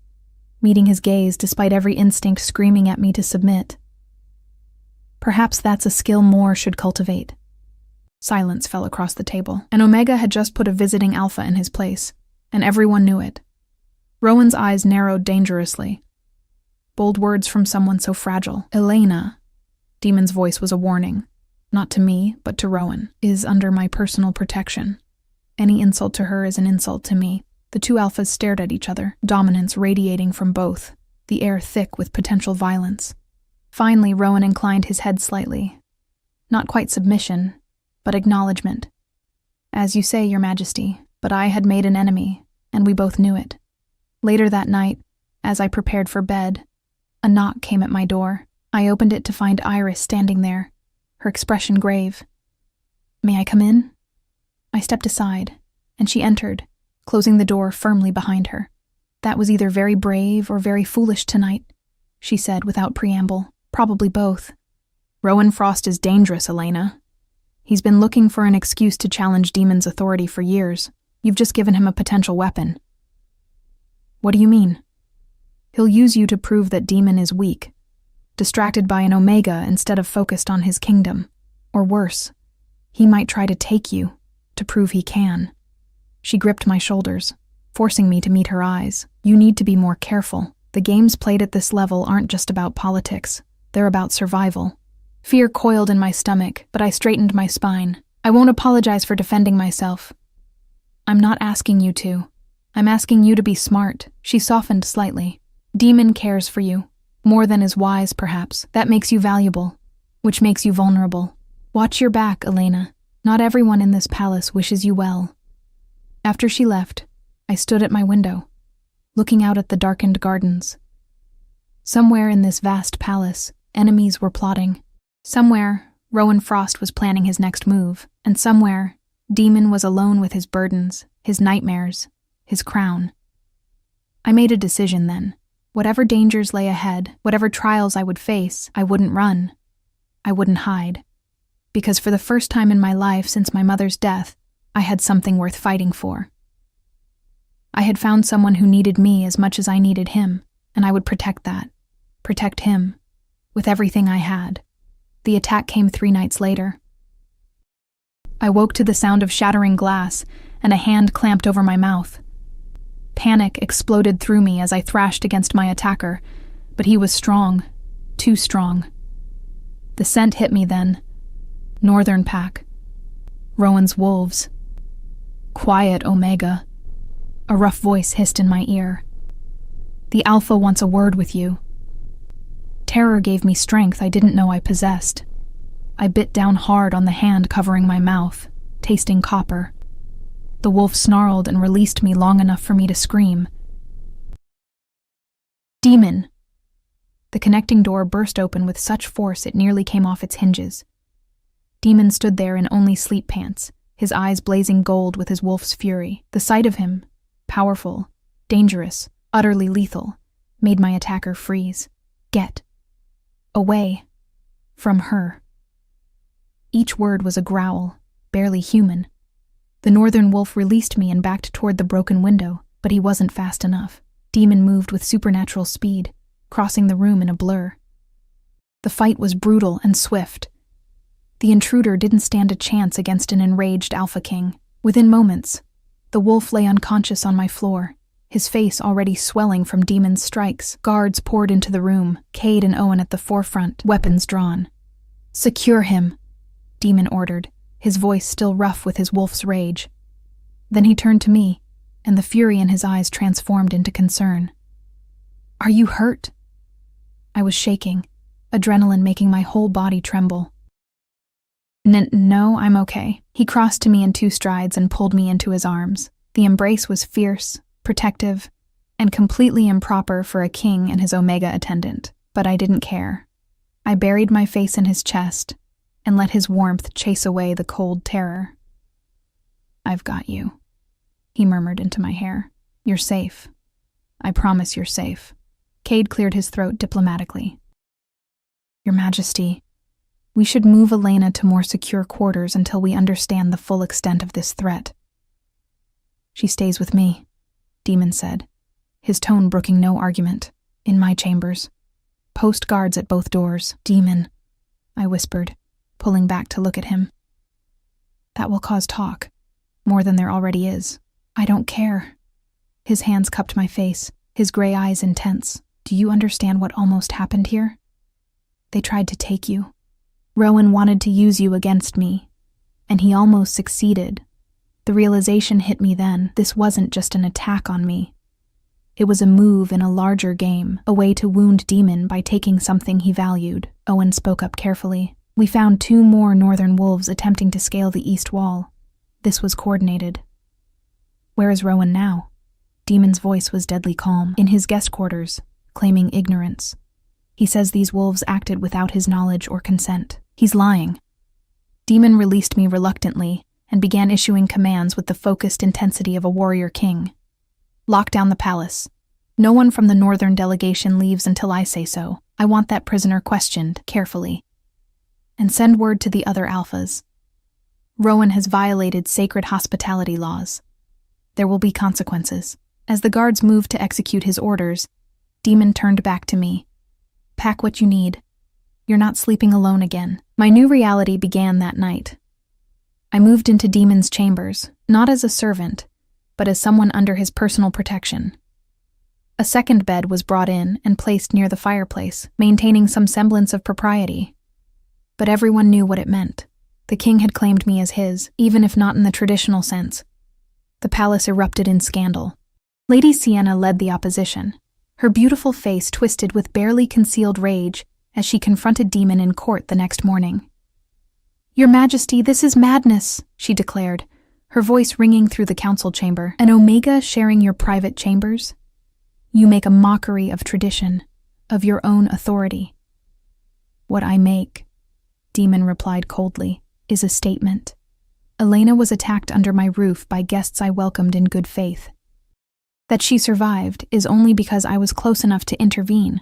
meeting his gaze despite every instinct screaming at me to submit. "Perhaps that's a skill more should cultivate." Silence fell across the table, and Omega had just put a visiting Alpha in his place, and everyone knew it. Rowan's eyes narrowed dangerously. Bold words from someone so fragile. "Elena," Demon's voice was a warning, not to me, but to Rowan, "is under my personal protection. Any insult to her is an insult to me." The two Alphas stared at each other, dominance radiating from both, the air thick with potential violence. Finally, Rowan inclined his head slightly. Not quite submission, but acknowledgement. "As you say, Your Majesty, but I had made an enemy, and we both knew it." Later that night, as I prepared for bed, a knock came at my door. I opened it to find Iris standing there, her expression grave. "May I come in?" I stepped aside, and she entered, closing the door firmly behind her. "That was either very brave or very foolish tonight," she said without preamble. "Probably both." "Rowan Frost is dangerous, Elena. He's been looking for an excuse to challenge Demon's authority for years. You've just given him a potential weapon." "What do you mean?" "He'll use you to prove that Demon is weak, distracted by an Omega instead of focused on his kingdom. Or worse, he might try to take you, to prove he can." She gripped my shoulders, forcing me to meet her eyes. "You need to be more careful. The games played at this level aren't just about politics. They're about survival." Fear coiled in my stomach, but I straightened my spine. "I won't apologize for defending myself." "I'm not asking you to. I'm asking you to be smart." She softened slightly. Demon cares for you, more than is wise, perhaps. That makes you valuable, which makes you vulnerable. Watch your back, Elena. Not everyone in this palace wishes you well. After she left, I stood at my window, looking out at the darkened gardens. Somewhere in this vast palace, enemies were plotting. Somewhere, Rowan Frost was planning his next move, and somewhere, Demon was alone with his burdens, his nightmares, his crown. I made a decision then. Whatever dangers lay ahead, whatever trials I would face, I wouldn't run. I wouldn't hide. Because for the first time in my life since my mother's death, I had something worth fighting for. I had found someone who needed me as much as I needed him, and I would protect that. Protect him. With everything I had. The attack came 3 nights later. I woke to the sound of shattering glass, and a hand clamped over my mouth. Panic exploded through me as I thrashed against my attacker, but he was strong, too strong. The scent hit me then. Northern pack. Rowan's wolves. Quiet, Omega. A rough voice hissed in my ear. The Alpha wants a word with you. Terror gave me strength I didn't know I possessed. I bit down hard on the hand covering my mouth, tasting copper. The wolf snarled and released me long enough for me to scream. Demon! The connecting door burst open with such force it nearly came off its hinges. Demon stood there in only sleep pants, his eyes blazing gold with his wolf's fury. The sight of him, powerful, dangerous, utterly lethal, made my attacker freeze. Get. Away. From her. Each word was a growl, barely human. The northern wolf released me and backed toward the broken window, but he wasn't fast enough. Demon moved with supernatural speed, crossing the room in a blur. The fight was brutal and swift. The intruder didn't stand a chance against an enraged Alpha King. Within moments, the wolf lay unconscious on my floor, his face already swelling from Demon's strikes. Guards poured into the room, Cade and Owen at the forefront, weapons drawn. Secure him, Demon ordered, his voice still rough with his wolf's rage. Then he turned to me, and the fury in his eyes transformed into concern. Are you hurt? I was shaking, adrenaline making my whole body tremble. No, I'm okay. He crossed to me in 2 strides and pulled me into his arms. The embrace was fierce, protective, and completely improper for a king and his Omega attendant. But I didn't care. I buried my face in his chest and let his warmth chase away the cold terror. I've got you, he murmured into my hair. You're safe. I promise you're safe. Cade cleared his throat diplomatically. Your Majesty, we should move Elena to more secure quarters until we understand the full extent of this threat. She stays with me, Demon said, his tone brooking no argument. In my chambers. Post guards at both doors. Demon, I whispered, pulling back to look at him. That will cause talk, more than there already is. I don't care. His hands cupped my face, his gray eyes intense. Do you understand what almost happened here? They tried to take you. Rowan wanted to use you against me, and he almost succeeded. The realization hit me then. This wasn't just an attack on me. It was a move in a larger game, a way to wound Demon by taking something he valued. Owen spoke up carefully. We found 2 more northern wolves attempting to scale the east wall. This was coordinated. Where is Rowan now? Demon's voice was deadly calm. In his guest quarters, claiming ignorance. He says these wolves acted without his knowledge or consent. He's lying. Demon released me reluctantly and began issuing commands with the focused intensity of a warrior king. Lock down the palace. No one from the northern delegation leaves until I say so. I want that prisoner questioned carefully. And send word to the other alphas. Rowan has violated sacred hospitality laws. There will be consequences. As the guards moved to execute his orders, Demon turned back to me. Pack what you need. You're not sleeping alone again. My new reality began that night. I moved into Demon's chambers, not as a servant, but as someone under his personal protection. A second bed was brought in and placed near the fireplace, maintaining some semblance of propriety. But everyone knew what it meant. The king had claimed me as his, even if not in the traditional sense. The palace erupted in scandal. Lady Sienna led the opposition, Her beautiful face twisted with barely concealed rage as she confronted Demon in court the next morning. "Your Majesty, this is madness," she declared, her voice ringing through the council chamber. "An Omega sharing your private chambers? You make a mockery of tradition, of your own authority." "What I make," Demon replied coldly, "is a statement. Elena was attacked under my roof by guests I welcomed in good faith. That she survived is only because I was close enough to intervene.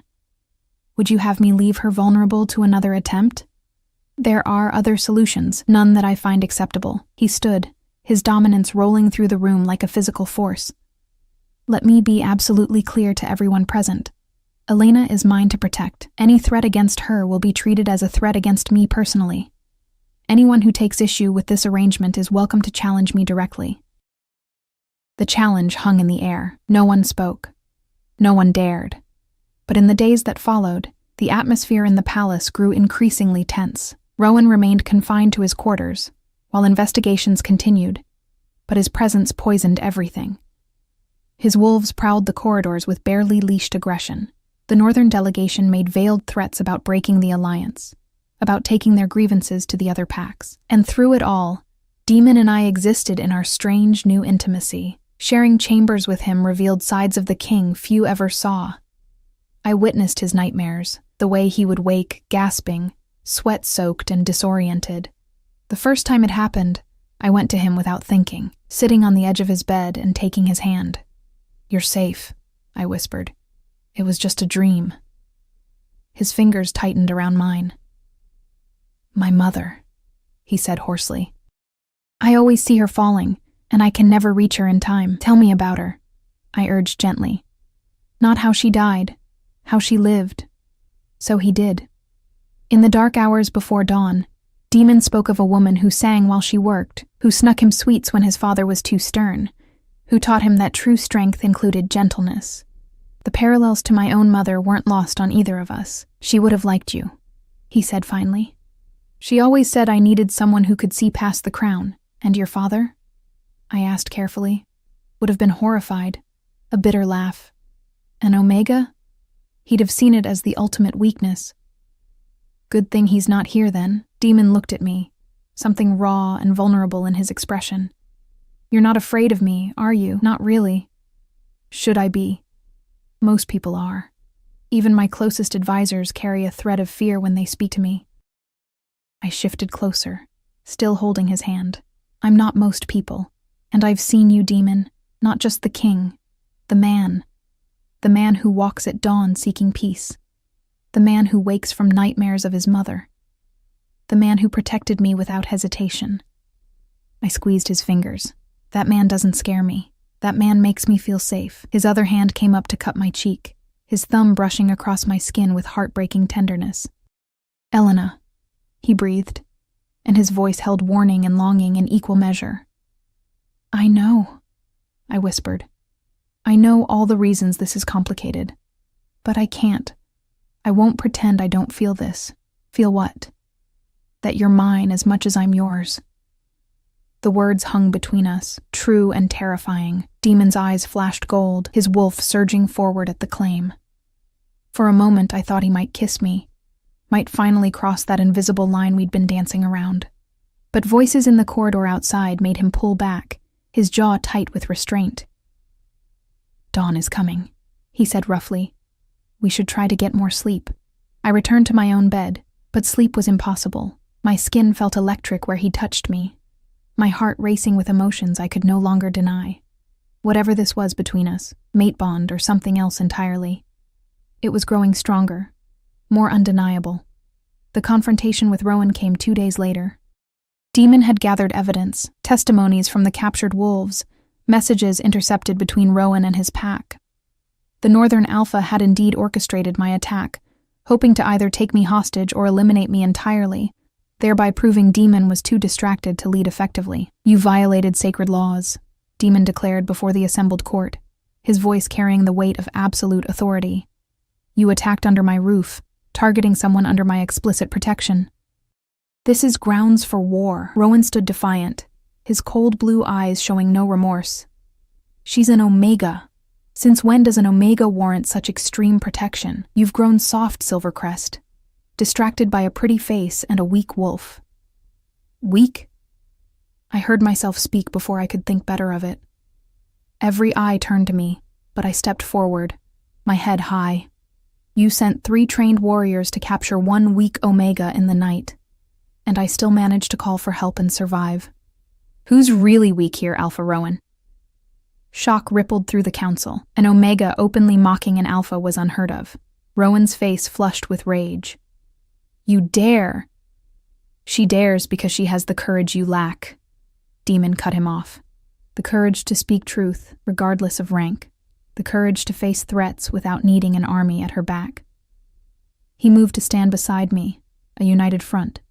Would you have me leave her vulnerable to another attempt? There are other solutions, none that I find acceptable." He stood, his dominance rolling through the room like a physical force. "Let me be absolutely clear to everyone present. Elena is mine to protect. Any threat against her will be treated as a threat against me personally. Anyone who takes issue with this arrangement is welcome to challenge me directly." The challenge hung in the air. No one spoke. No one dared. But in the days that followed, the atmosphere in the palace grew increasingly tense. Rowan remained confined to his quarters, while investigations continued, but his presence poisoned everything. His wolves prowled the corridors with barely leashed aggression. The northern delegation made veiled threats about breaking the alliance, about taking their grievances to the other packs. And through it all, Demon and I existed in our strange new intimacy. Sharing chambers with him revealed sides of the king few ever saw. I witnessed his nightmares, the way he would wake, gasping, sweat-soaked and disoriented. The first time it happened, I went to him without thinking, sitting on the edge of his bed and taking his hand. "You're safe," I whispered. "It was just a dream." His fingers tightened around mine. "My mother," he said hoarsely. "I always see her falling, and I can never reach her in time. Tell me about her," I urged gently. "Not how she died, how she lived." So he did. In the dark hours before dawn, Demon spoke of a woman who sang while she worked, who snuck him sweets when his father was too stern, who taught him that true strength included gentleness. The parallels to my own mother weren't lost on either of us. "She would have liked you," he said finally. "She always said I needed someone who could see past the crown. And your father?" I asked carefully. "Would have been horrified." A bitter laugh. "An Omega? He'd have seen it as the ultimate weakness." "Good thing he's not here then." Demon looked at me, something raw and vulnerable in his expression. "You're not afraid of me, are you?" "Not really." "Should I be?" "Most people are. Even my closest advisors carry a thread of fear when they speak to me." I shifted closer, still holding his hand. "I'm not most people, and I've seen you, Demon, not just the king, the man who walks at dawn seeking peace, the man who wakes from nightmares of his mother, the man who protected me without hesitation." I squeezed his fingers. "That man doesn't scare me. That man makes me feel safe." His other hand came up to cup my cheek, his thumb brushing across my skin with heartbreaking tenderness. "Elena," he breathed, and his voice held warning and longing in equal measure. "I know," I whispered. "I know all the reasons this is complicated. But I can't. I won't pretend I don't feel this." "Feel what?" "That you're mine as much as I'm yours." The words hung between us, true and terrifying. Demon's eyes flashed gold, his wolf surging forward at the claim. For a moment I thought he might kiss me, might finally cross that invisible line we'd been dancing around. But voices in the corridor outside made him pull back, his jaw tight with restraint. "Dawn is coming," he said roughly. "We should try to get more sleep." I returned to my own bed, but sleep was impossible. My skin felt electric where he touched me, my heart racing with emotions I could no longer deny. Whatever this was between us, mate bond or something else entirely, it was growing stronger, more undeniable. The confrontation with Rowan came 2 days later. Demon had gathered evidence, testimonies from the captured wolves, messages intercepted between Rowan and his pack. The Northern Alpha had indeed orchestrated my attack, hoping to either take me hostage or eliminate me entirely, thereby proving Demon was too distracted to lead effectively. "You violated sacred laws," Demon declared before the assembled court, his voice carrying the weight of absolute authority. "You attacked under my roof, targeting someone under my explicit protection." "This is grounds for war." Rowan stood defiant, his cold blue eyes showing no remorse. "She's an Omega. Since when does an Omega warrant such extreme protection? You've grown soft, Silvercrest, distracted by a pretty face and a weak wolf. Weak? I heard myself speak before I could think better of it. Every eye turned to me, but I stepped forward, my head high. You sent 3 trained warriors to capture 1 weak Omega in the night, and I still managed to call for help and survive. Who's really weak here, Alpha Rowan? Shock rippled through the council. An Omega openly mocking an Alpha was unheard of. Rowan's face flushed with rage. You dare! She dares because she has the courage you lack. Demon cut him off. The courage to speak truth, regardless of rank. The courage to face threats without needing an army at her back. He moved to stand beside me, a united front.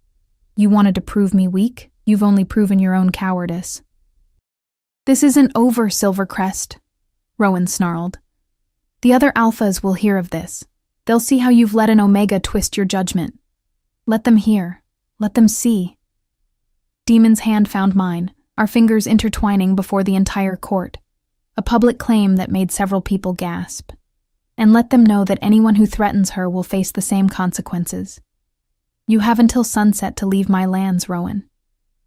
You wanted to prove me weak? You've only proven your own cowardice. This isn't over, Silvercrest, Rowan snarled. The other Alphas will hear of this. They'll see how you've let an Omega twist your judgment. Let them hear. Let them see. Demon's hand found mine, our fingers intertwining before the entire court. A public claim that made several people gasp. And let them know that anyone who threatens her will face the same consequences. You have until sunset to leave my lands, Rowan.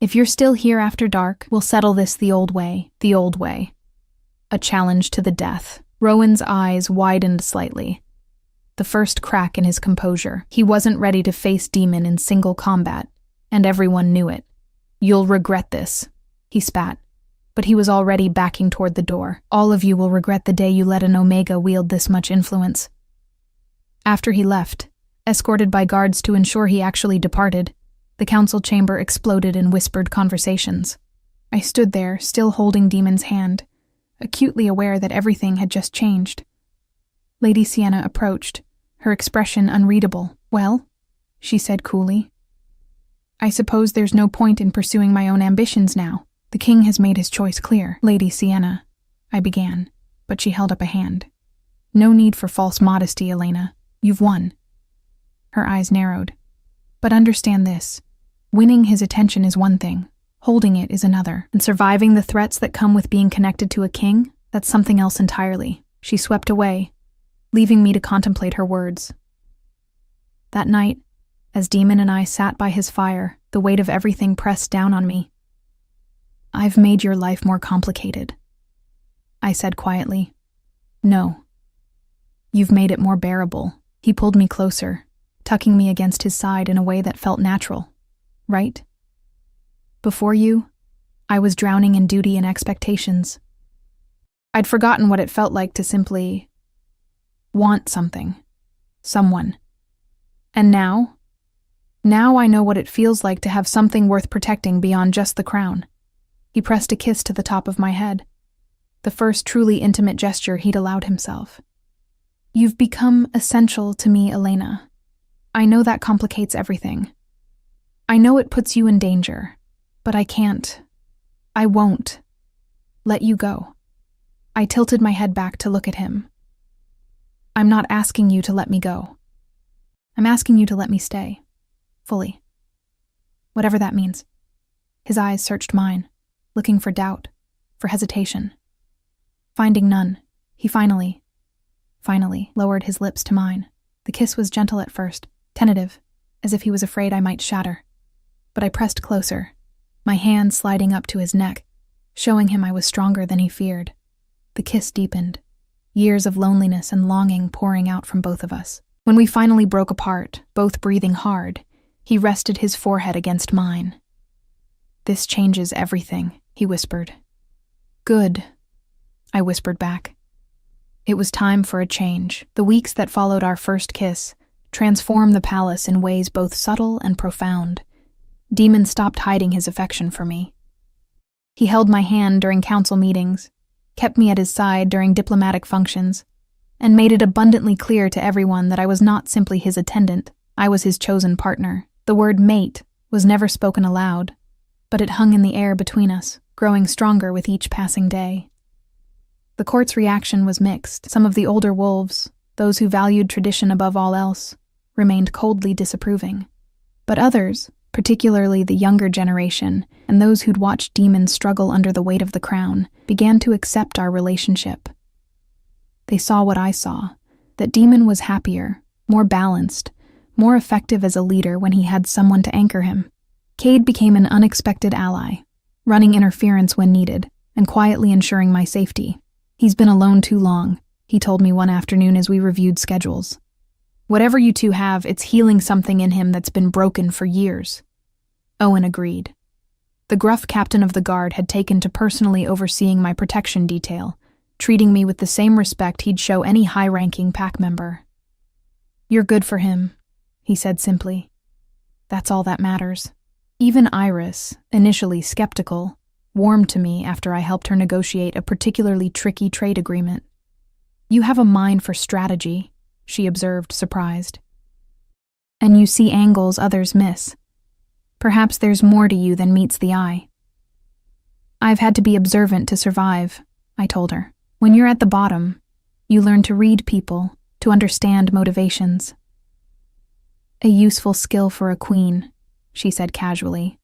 If you're still here after dark, we'll settle this the old way. The old way. A challenge to the death. Rowan's eyes widened slightly. The first crack in his composure. He wasn't ready to face Demon in single combat, and everyone knew it. You'll regret this, he spat. But he was already backing toward the door. All of you will regret the day you let an Omega wield this much influence. After he left, escorted by guards to ensure he actually departed, the council chamber exploded in whispered conversations. I stood there, still holding Demon's hand, acutely aware that everything had just changed. Lady Sienna approached, her expression unreadable. Well, she said coolly. I suppose there's no point in pursuing my own ambitions now. The king has made his choice clear. Lady Sienna, I began, but she held up a hand. No need for false modesty, Elena. You've won. Her eyes narrowed. But understand this. Winning his attention is one thing. Holding it is another. And surviving the threats that come with being connected to a king, that's something else entirely. She swept away, leaving me to contemplate her words. That night, as Demon and I sat by his fire, the weight of everything pressed down on me. I've made your life more complicated, I said quietly. No. You've made it more bearable. He pulled me closer, tucking me against his side in a way that felt natural. Right? Before you, I was drowning in duty and expectations. I'd forgotten what it felt like to simply want something, someone. And now I know what it feels like to have something worth protecting beyond just the crown. He pressed a kiss to the top of my head, the first truly intimate gesture he'd allowed himself. You've become essential to me, Elena. I know that complicates everything. I know it puts you in danger, but I won't let you go. I tilted my head back to look at him. I'm not asking you to let me go. I'm asking you to let me stay. Fully. Whatever that means. His eyes searched mine, looking for doubt, for hesitation. Finding none, he finally lowered his lips to mine. The kiss was gentle at first, tentative, as if he was afraid I might shatter. But I pressed closer, my hand sliding up to his neck, showing him I was stronger than he feared. The kiss deepened, years of loneliness and longing pouring out from both of us. When we finally broke apart, both breathing hard, he rested his forehead against mine. This changes everything, he whispered. Good, I whispered back. It was time for a change. The weeks that followed our first kiss transformed the palace in ways both subtle and profound. Demon stopped hiding his affection for me. He held my hand during council meetings, kept me at his side during diplomatic functions, and made it abundantly clear to everyone that I was not simply his attendant, I was his chosen partner. The word mate was never spoken aloud, but it hung in the air between us, growing stronger with each passing day. The court's reaction was mixed. Some of the older wolves, those who valued tradition above all else, remained coldly disapproving. But others, particularly the younger generation and those who'd watched demons struggle under the weight of the crown, began to accept our relationship. They saw what I saw, that Demon was happier, more balanced, more effective as a leader when he had someone to anchor him. Cade became an unexpected ally, running interference when needed, and quietly ensuring my safety. He's been alone too long, he told me one afternoon as we reviewed schedules. Whatever you two have, it's healing something in him that's been broken for years. Owen agreed. The gruff captain of the guard had taken to personally overseeing my protection detail, treating me with the same respect he'd show any high-ranking pack member. "You're good for him," he said simply. "That's all that matters." Even Iris, initially skeptical, warmed to me after I helped her negotiate a particularly tricky trade agreement. "You have a mind for strategy," she observed, surprised. "And you see angles others miss. Perhaps there's more to you than meets the eye." "I've had to be observant to survive," I told her. "When you're at the bottom, you learn to read people, to understand motivations." "A useful skill for a queen," she said casually,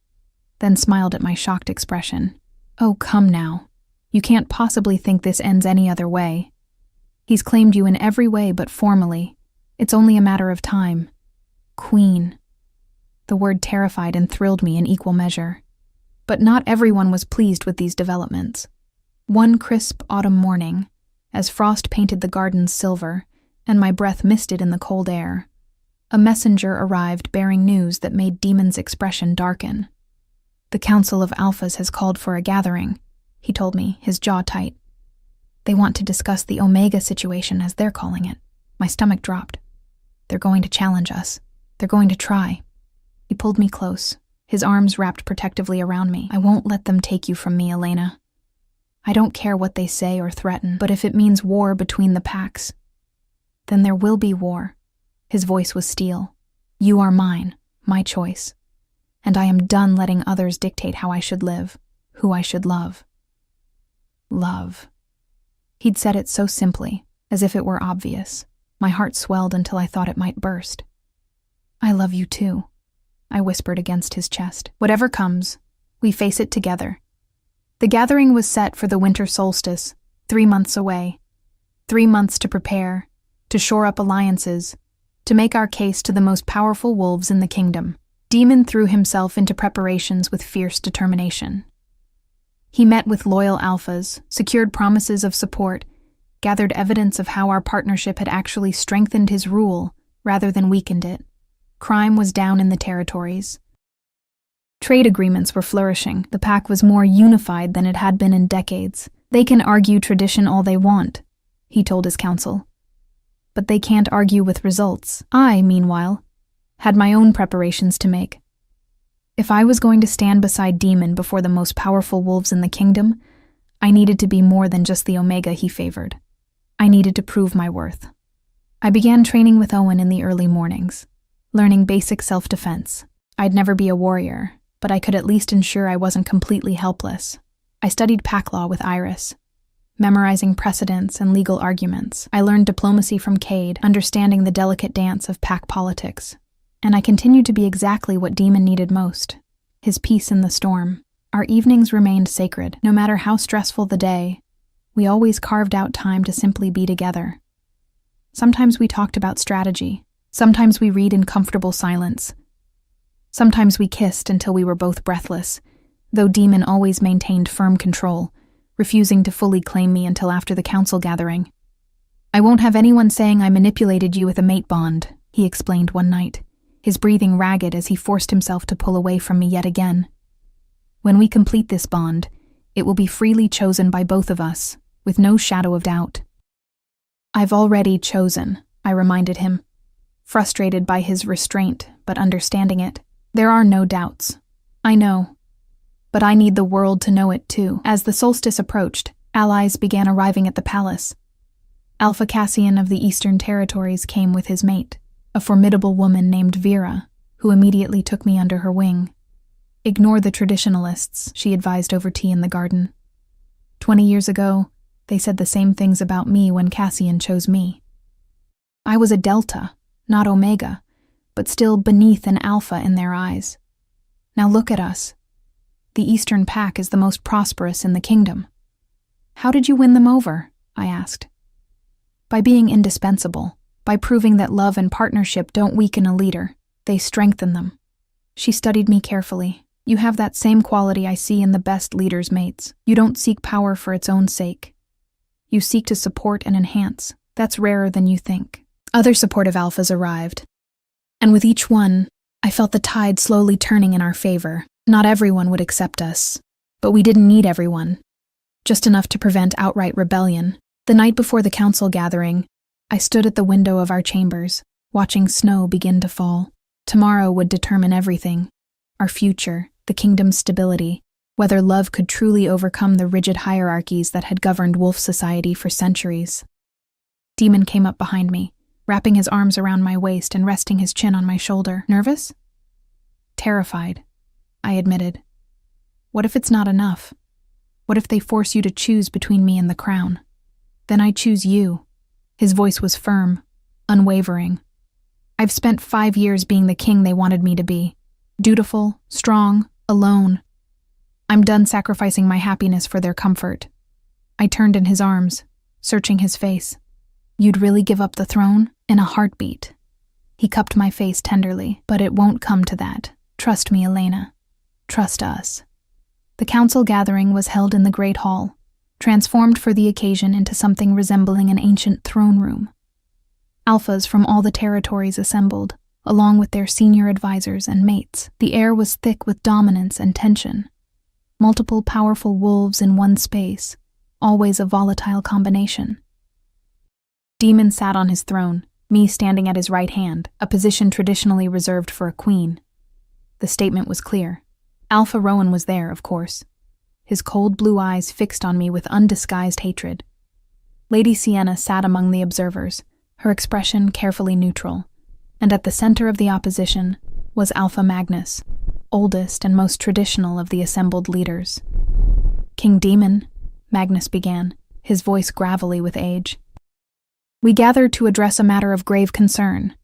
then smiled at my shocked expression. "Oh, come now. You can't possibly think this ends any other way. He's claimed you in every way but formally. It's only a matter of time. Queen." The word terrified and thrilled me in equal measure. But not everyone was pleased with these developments. One crisp autumn morning, as frost painted the gardens silver, and my breath misted in the cold air, a messenger arrived bearing news that made Demon's expression darken. "The Council of Alphas has called for a gathering," he told me, his jaw tight. "They want to discuss the Omega situation, as they're calling it." My stomach dropped. "They're going to challenge us. They're going to try." He pulled me close, his arms wrapped protectively around me. "I won't let them take you from me, Elena. I don't care what they say or threaten, but if it means war between the packs, then there will be war." His voice was steel. "You are mine, my choice. And I am done letting others dictate how I should live, who I should love." Love. He'd said it so simply, as if it were obvious. My heart swelled until I thought it might burst. "I love you too," I whispered against his chest. "Whatever comes, we face it together." The gathering was set for the winter solstice, 3 months away. 3 months to prepare, to shore up alliances, to make our case to the most powerful wolves in the kingdom. Demon threw himself into preparations with fierce determination. He met with loyal alphas, secured promises of support, gathered evidence of how our partnership had actually strengthened his rule rather than weakened it. Crime was down in the territories. Trade agreements were flourishing. The pack was more unified than it had been in decades. "They can argue tradition all they want," he told his council. "But they can't argue with results." I, meanwhile, had my own preparations to make. If I was going to stand beside Demon before the most powerful wolves in the kingdom, I needed to be more than just the Omega he favored. I needed to prove my worth. I began training with Owen in the early mornings, learning basic self-defense. I'd never be a warrior, but I could at least ensure I wasn't completely helpless. I studied pack law with Iris, memorizing precedents and legal arguments. I learned diplomacy from Cade, understanding the delicate dance of pack politics. And I continued to be exactly what Demon needed most, his peace in the storm. Our evenings remained sacred. No matter how stressful the day, we always carved out time to simply be together. Sometimes we talked about strategy. Sometimes we read in comfortable silence. Sometimes we kissed until we were both breathless, though Demon always maintained firm control, refusing to fully claim me until after the council gathering. "I won't have anyone saying I manipulated you with a mate bond," he explained one night, his breathing ragged as he forced himself to pull away from me yet again. "When we complete this bond, it will be freely chosen by both of us, with no shadow of doubt." "I've already chosen," I reminded him, frustrated by his restraint, but understanding it. "There are no doubts. I know. But I need the world to know it too." As the solstice approached, allies began arriving at the palace. Alpha Cassian of the Eastern Territories came with his mate, a formidable woman named Vera, who immediately took me under her wing. "Ignore the traditionalists," she advised over tea in the garden. 20 years ago, they said the same things about me when Cassian chose me. I was a Delta, not Omega, but still beneath an Alpha in their eyes. Now look at us. The Eastern Pack is the most prosperous in the kingdom. "How did you win them over?" I asked. By being indispensable, by proving that love and partnership don't weaken a leader, they strengthen them. She studied me carefully. You have that same quality I see in the best leaders' mates. You don't seek power for its own sake. You seek to support and enhance. That's rarer than you think. Other supportive alphas arrived, and with each one, I felt the tide slowly turning in our favor. Not everyone would accept us, but we didn't need everyone. Just enough to prevent outright rebellion. The night before the council gathering, I stood at the window of our chambers, watching snow begin to fall. Tomorrow would determine everything. Our future, the kingdom's stability, whether love could truly overcome the rigid hierarchies that had governed wolf society for centuries. Demon came up behind me, wrapping his arms around my waist and resting his chin on my shoulder. Nervous? Terrified, I admitted. What if it's not enough? What if they force you to choose between me and the crown? Then I choose you. His voice was firm, unwavering. I've spent 5 years being the king they wanted me to be. Dutiful, strong, alone. I'm done sacrificing my happiness for their comfort. I turned in his arms, searching his face. You'd really give up the throne? In a heartbeat. He cupped my face tenderly. But it won't come to that. Trust me, Elena. Trust us. The council gathering was held in the Great Hall, transformed for the occasion into something resembling an ancient throne room. Alphas from all the territories assembled, along with their senior advisors and mates. The air was thick with dominance and tension. Multiple powerful wolves in one space, always a volatile combination. Demon sat on his throne, me standing at his right hand, a position traditionally reserved for a queen. The statement was clear. Alpha Rowan was there, of course, his cold blue eyes fixed on me with undisguised hatred. Lady Sienna sat among the observers, her expression carefully neutral, and at the center of the opposition was Alpha Magnus, oldest and most traditional of the assembled leaders. King Demon, Magnus began, his voice gravelly with age. We gathered to address a matter of grave concern.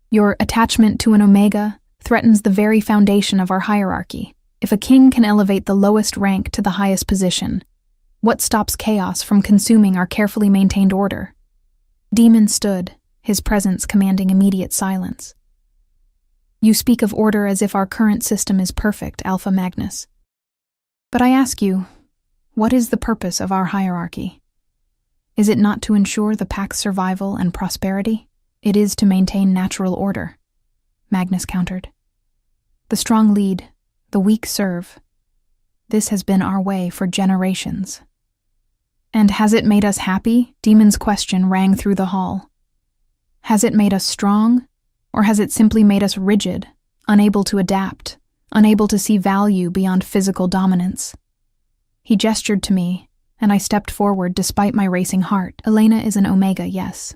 Your attachment to an Omega threatens the very foundation of our hierarchy. If a king can elevate the lowest rank to the highest position, what stops chaos from consuming our carefully maintained order? Demon stood, his presence commanding immediate silence. You speak of order as if our current system is perfect, Alpha Magnus. But I ask you, what is the purpose of our hierarchy? Is it not to ensure the pack's survival and prosperity? It is to maintain natural order, Magnus countered. The strong lead, the weak serve. This has been our way for generations. And has it made us happy? Demon's question rang through the hall. Has it made us strong, or has it simply made us rigid, unable to adapt, unable to see value beyond physical dominance? He gestured to me, and I stepped forward despite my racing heart. Elena is an Omega, yes.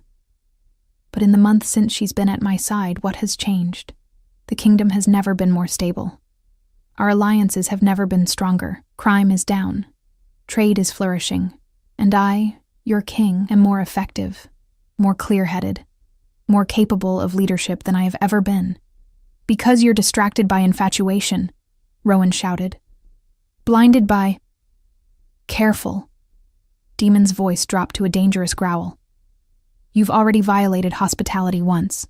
But in the month since she's been at my side, what has changed? The kingdom has never been more stable. Our alliances have never been stronger. Crime is down. Trade is flourishing. And I, your king, am more effective, more clear-headed, more capable of leadership than I have ever been. Because you're distracted by infatuation, Rowan shouted. Blinded by... Careful. Demon's voice dropped to a dangerous growl. You've already violated hospitality once.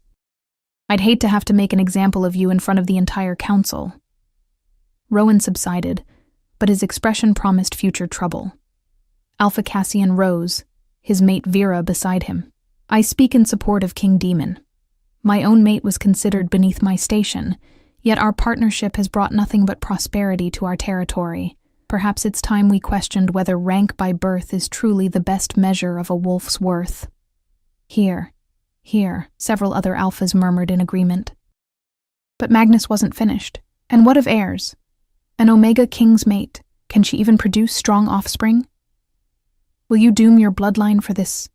I'd hate to have to make an example of you in front of the entire council. Rowan subsided, but his expression promised future trouble. Alpha Cassian rose, his mate Vera beside him. I speak in support of King Demon. My own mate was considered beneath my station, yet our partnership has brought nothing but prosperity to our territory. Perhaps it's time we questioned whether rank by birth is truly the best measure of a wolf's worth. Here, several other alphas murmured in agreement. But Magnus wasn't finished. And what of heirs? An Omega King's mate, can she even produce strong offspring? Will you doom your bloodline for this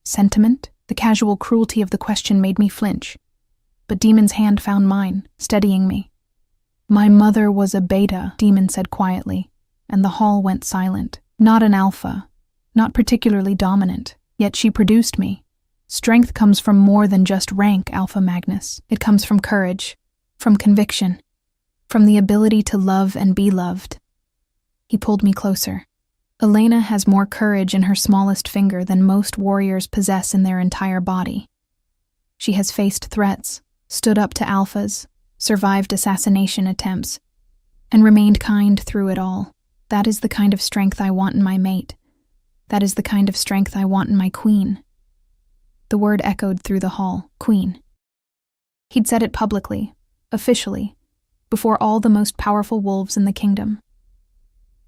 sentiment? The casual cruelty of the question made me flinch. But Demon's hand found mine, steadying me. My mother was a beta, Demon said quietly, and the hall went silent. Not an alpha, not particularly dominant, yet she produced me. Strength comes from more than just rank, Alpha Magnus. It comes from courage, from conviction, from the ability to love and be loved. He pulled me closer, Elena has more courage in her smallest finger than most warriors possess in their entire body. She has faced threats, stood up to alphas, survived assassination attempts, and remained kind through it all. That is the kind of strength I want in my mate. That is the kind of strength I want in my queen. The word echoed through the hall, queen. He'd said it publicly, officially, before all the most powerful wolves in the kingdom.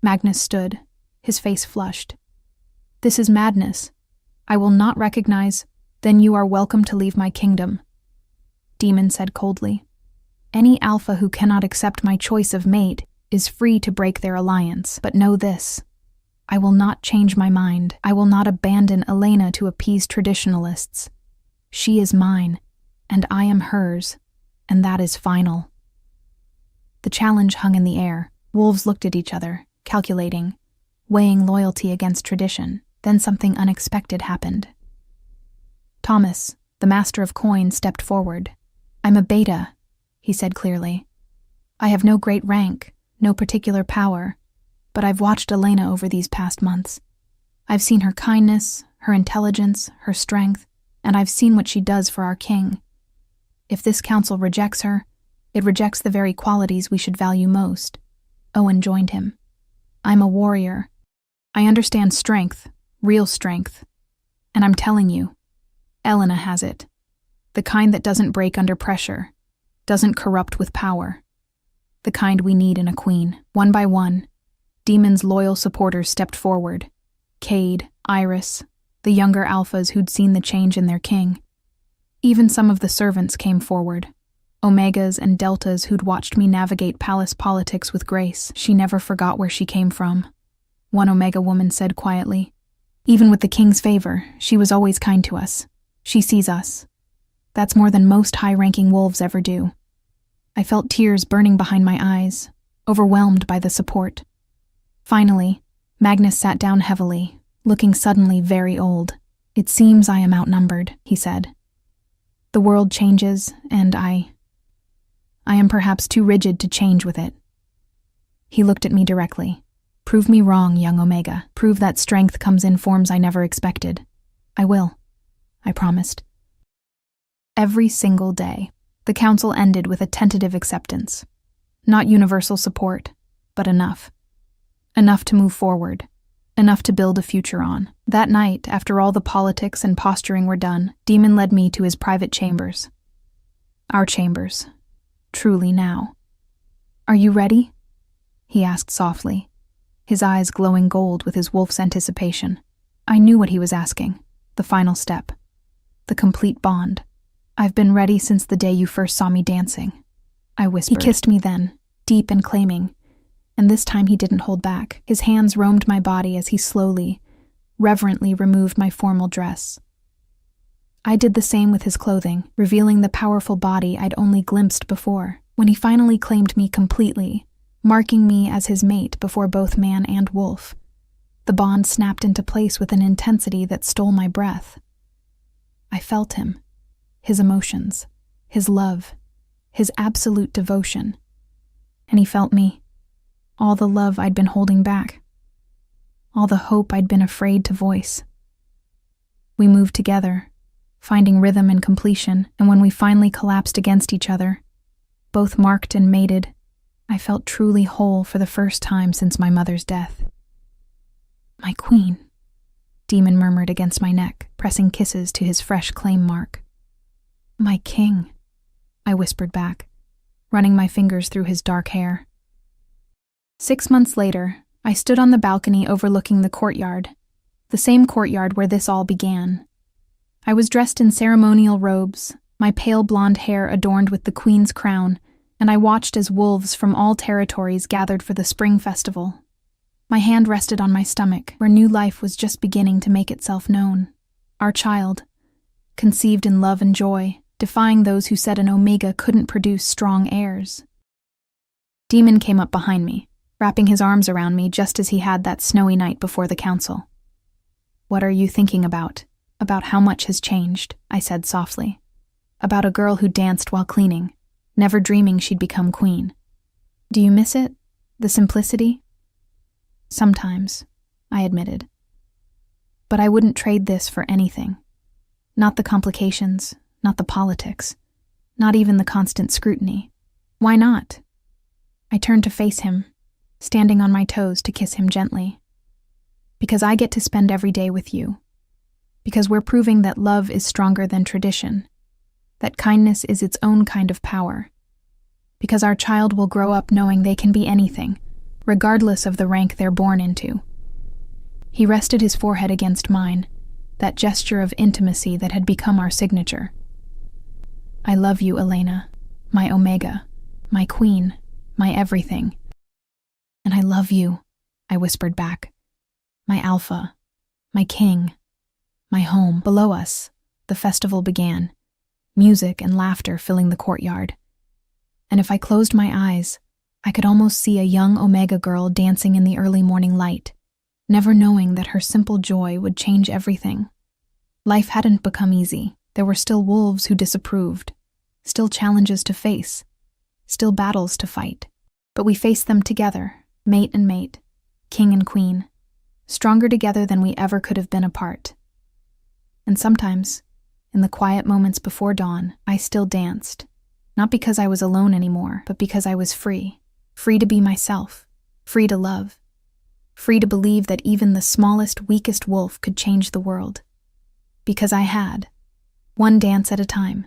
Magnus stood, his face flushed. This is madness. I will not recognize. Then you are welcome to leave my kingdom, Demon said coldly. Any alpha who cannot accept my choice of mate is free to break their alliance, but know this. I will not change my mind. I will not abandon Elena to appease traditionalists. She is mine, and I am hers, and that is final. The challenge hung in the air. Wolves looked at each other, calculating, weighing loyalty against tradition. Then something unexpected happened. Thomas, the master of coin, stepped forward. I'm a beta, he said clearly. I have no great rank, no particular power, but I've watched Elena over these past months. I've seen her kindness, her intelligence, her strength, and I've seen what she does for our king. If this council rejects her, it rejects the very qualities we should value most. Owen joined him. I'm a warrior. I understand strength, real strength. And I'm telling you, Elena has it. The kind that doesn't break under pressure, doesn't corrupt with power. The kind we need in a queen. One by one, Demon's loyal supporters stepped forward. Cade, Iris, the younger alphas who'd seen the change in their king. Even some of the servants came forward. Omegas and deltas who'd watched me navigate palace politics with grace. She never forgot where she came from. One Omega woman said quietly. Even with the king's favor, she was always kind to us. She sees us. That's more than most high-ranking wolves ever do. I felt tears burning behind my eyes, overwhelmed by the support. Finally, Magnus sat down heavily, looking suddenly very old. It seems I am outnumbered, he said. The world changes, and I am perhaps too rigid to change with it. He looked at me directly. Prove me wrong, young Omega. Prove that strength comes in forms I never expected. I will, I promised. Every single day, the council ended with a tentative acceptance. Not universal support, but enough. Enough to move forward. Enough to build a future on. That night, after all the politics and posturing were done, Demon led me to his private chambers. Our chambers. Truly now. Are you ready? He asked softly, his eyes glowing gold with his wolf's anticipation. I knew what he was asking. The final step. The complete bond. I've been ready since the day you first saw me dancing, I whispered. He kissed me then, deep and claiming, and this time he didn't hold back. His hands roamed my body as he slowly, reverently removed my formal dress. I did the same with his clothing, revealing the powerful body I'd only glimpsed before. When he finally claimed me completely, marking me as his mate before both man and wolf, the bond snapped into place with an intensity that stole my breath. I felt him. His emotions, his love, his absolute devotion. And he felt me. All the love I'd been holding back. All the hope I'd been afraid to voice. We moved together, finding rhythm and completion, and when we finally collapsed against each other, both marked and mated, I felt truly whole for the first time since my mother's death. My queen, Demon murmured against my neck, pressing kisses to his fresh claim mark. My king, I whispered back, running my fingers through his dark hair. 6 months later, I stood on the balcony overlooking the courtyard, the same courtyard where this all began. I was dressed in ceremonial robes, my pale blonde hair adorned with the queen's crown, and I watched as wolves from all territories gathered for the spring festival. My hand rested on my stomach, where new life was just beginning to make itself known. Our child, conceived in love and joy, defying those who said an Omega couldn't produce strong heirs. Demon came up behind me, wrapping his arms around me just as he had that snowy night before the council. What are you thinking about? About how much has changed, I said softly. About a girl who danced while cleaning, never dreaming she'd become queen. Do you miss it? The simplicity? Sometimes, I admitted. But I wouldn't trade this for anything. Not the complications, not the politics, not even the constant scrutiny. Why not? I turned to face him, standing on my toes to kiss him gently. Because I get to spend every day with you. Because we're proving that love is stronger than tradition, that kindness is its own kind of power. Because our child will grow up knowing they can be anything, regardless of the rank they're born into. He rested his forehead against mine, that gesture of intimacy that had become our signature. I love you, Elena, my Omega, my queen, my everything. And I love you, I whispered back, my Alpha, my king, my home. Below us, the festival began, music and laughter filling the courtyard. And if I closed my eyes, I could almost see a young Omega girl dancing in the early morning light, never knowing that her simple joy would change everything. Life hadn't become easy. There were still wolves who disapproved, still challenges to face, still battles to fight. But we faced them together, mate and mate, king and queen, stronger together than we ever could have been apart. And sometimes, in the quiet moments before dawn, I still danced, not because I was alone anymore, but because I was free to be myself, free to love, free to believe that even the smallest, weakest wolf could change the world. Because I had, one dance at a time,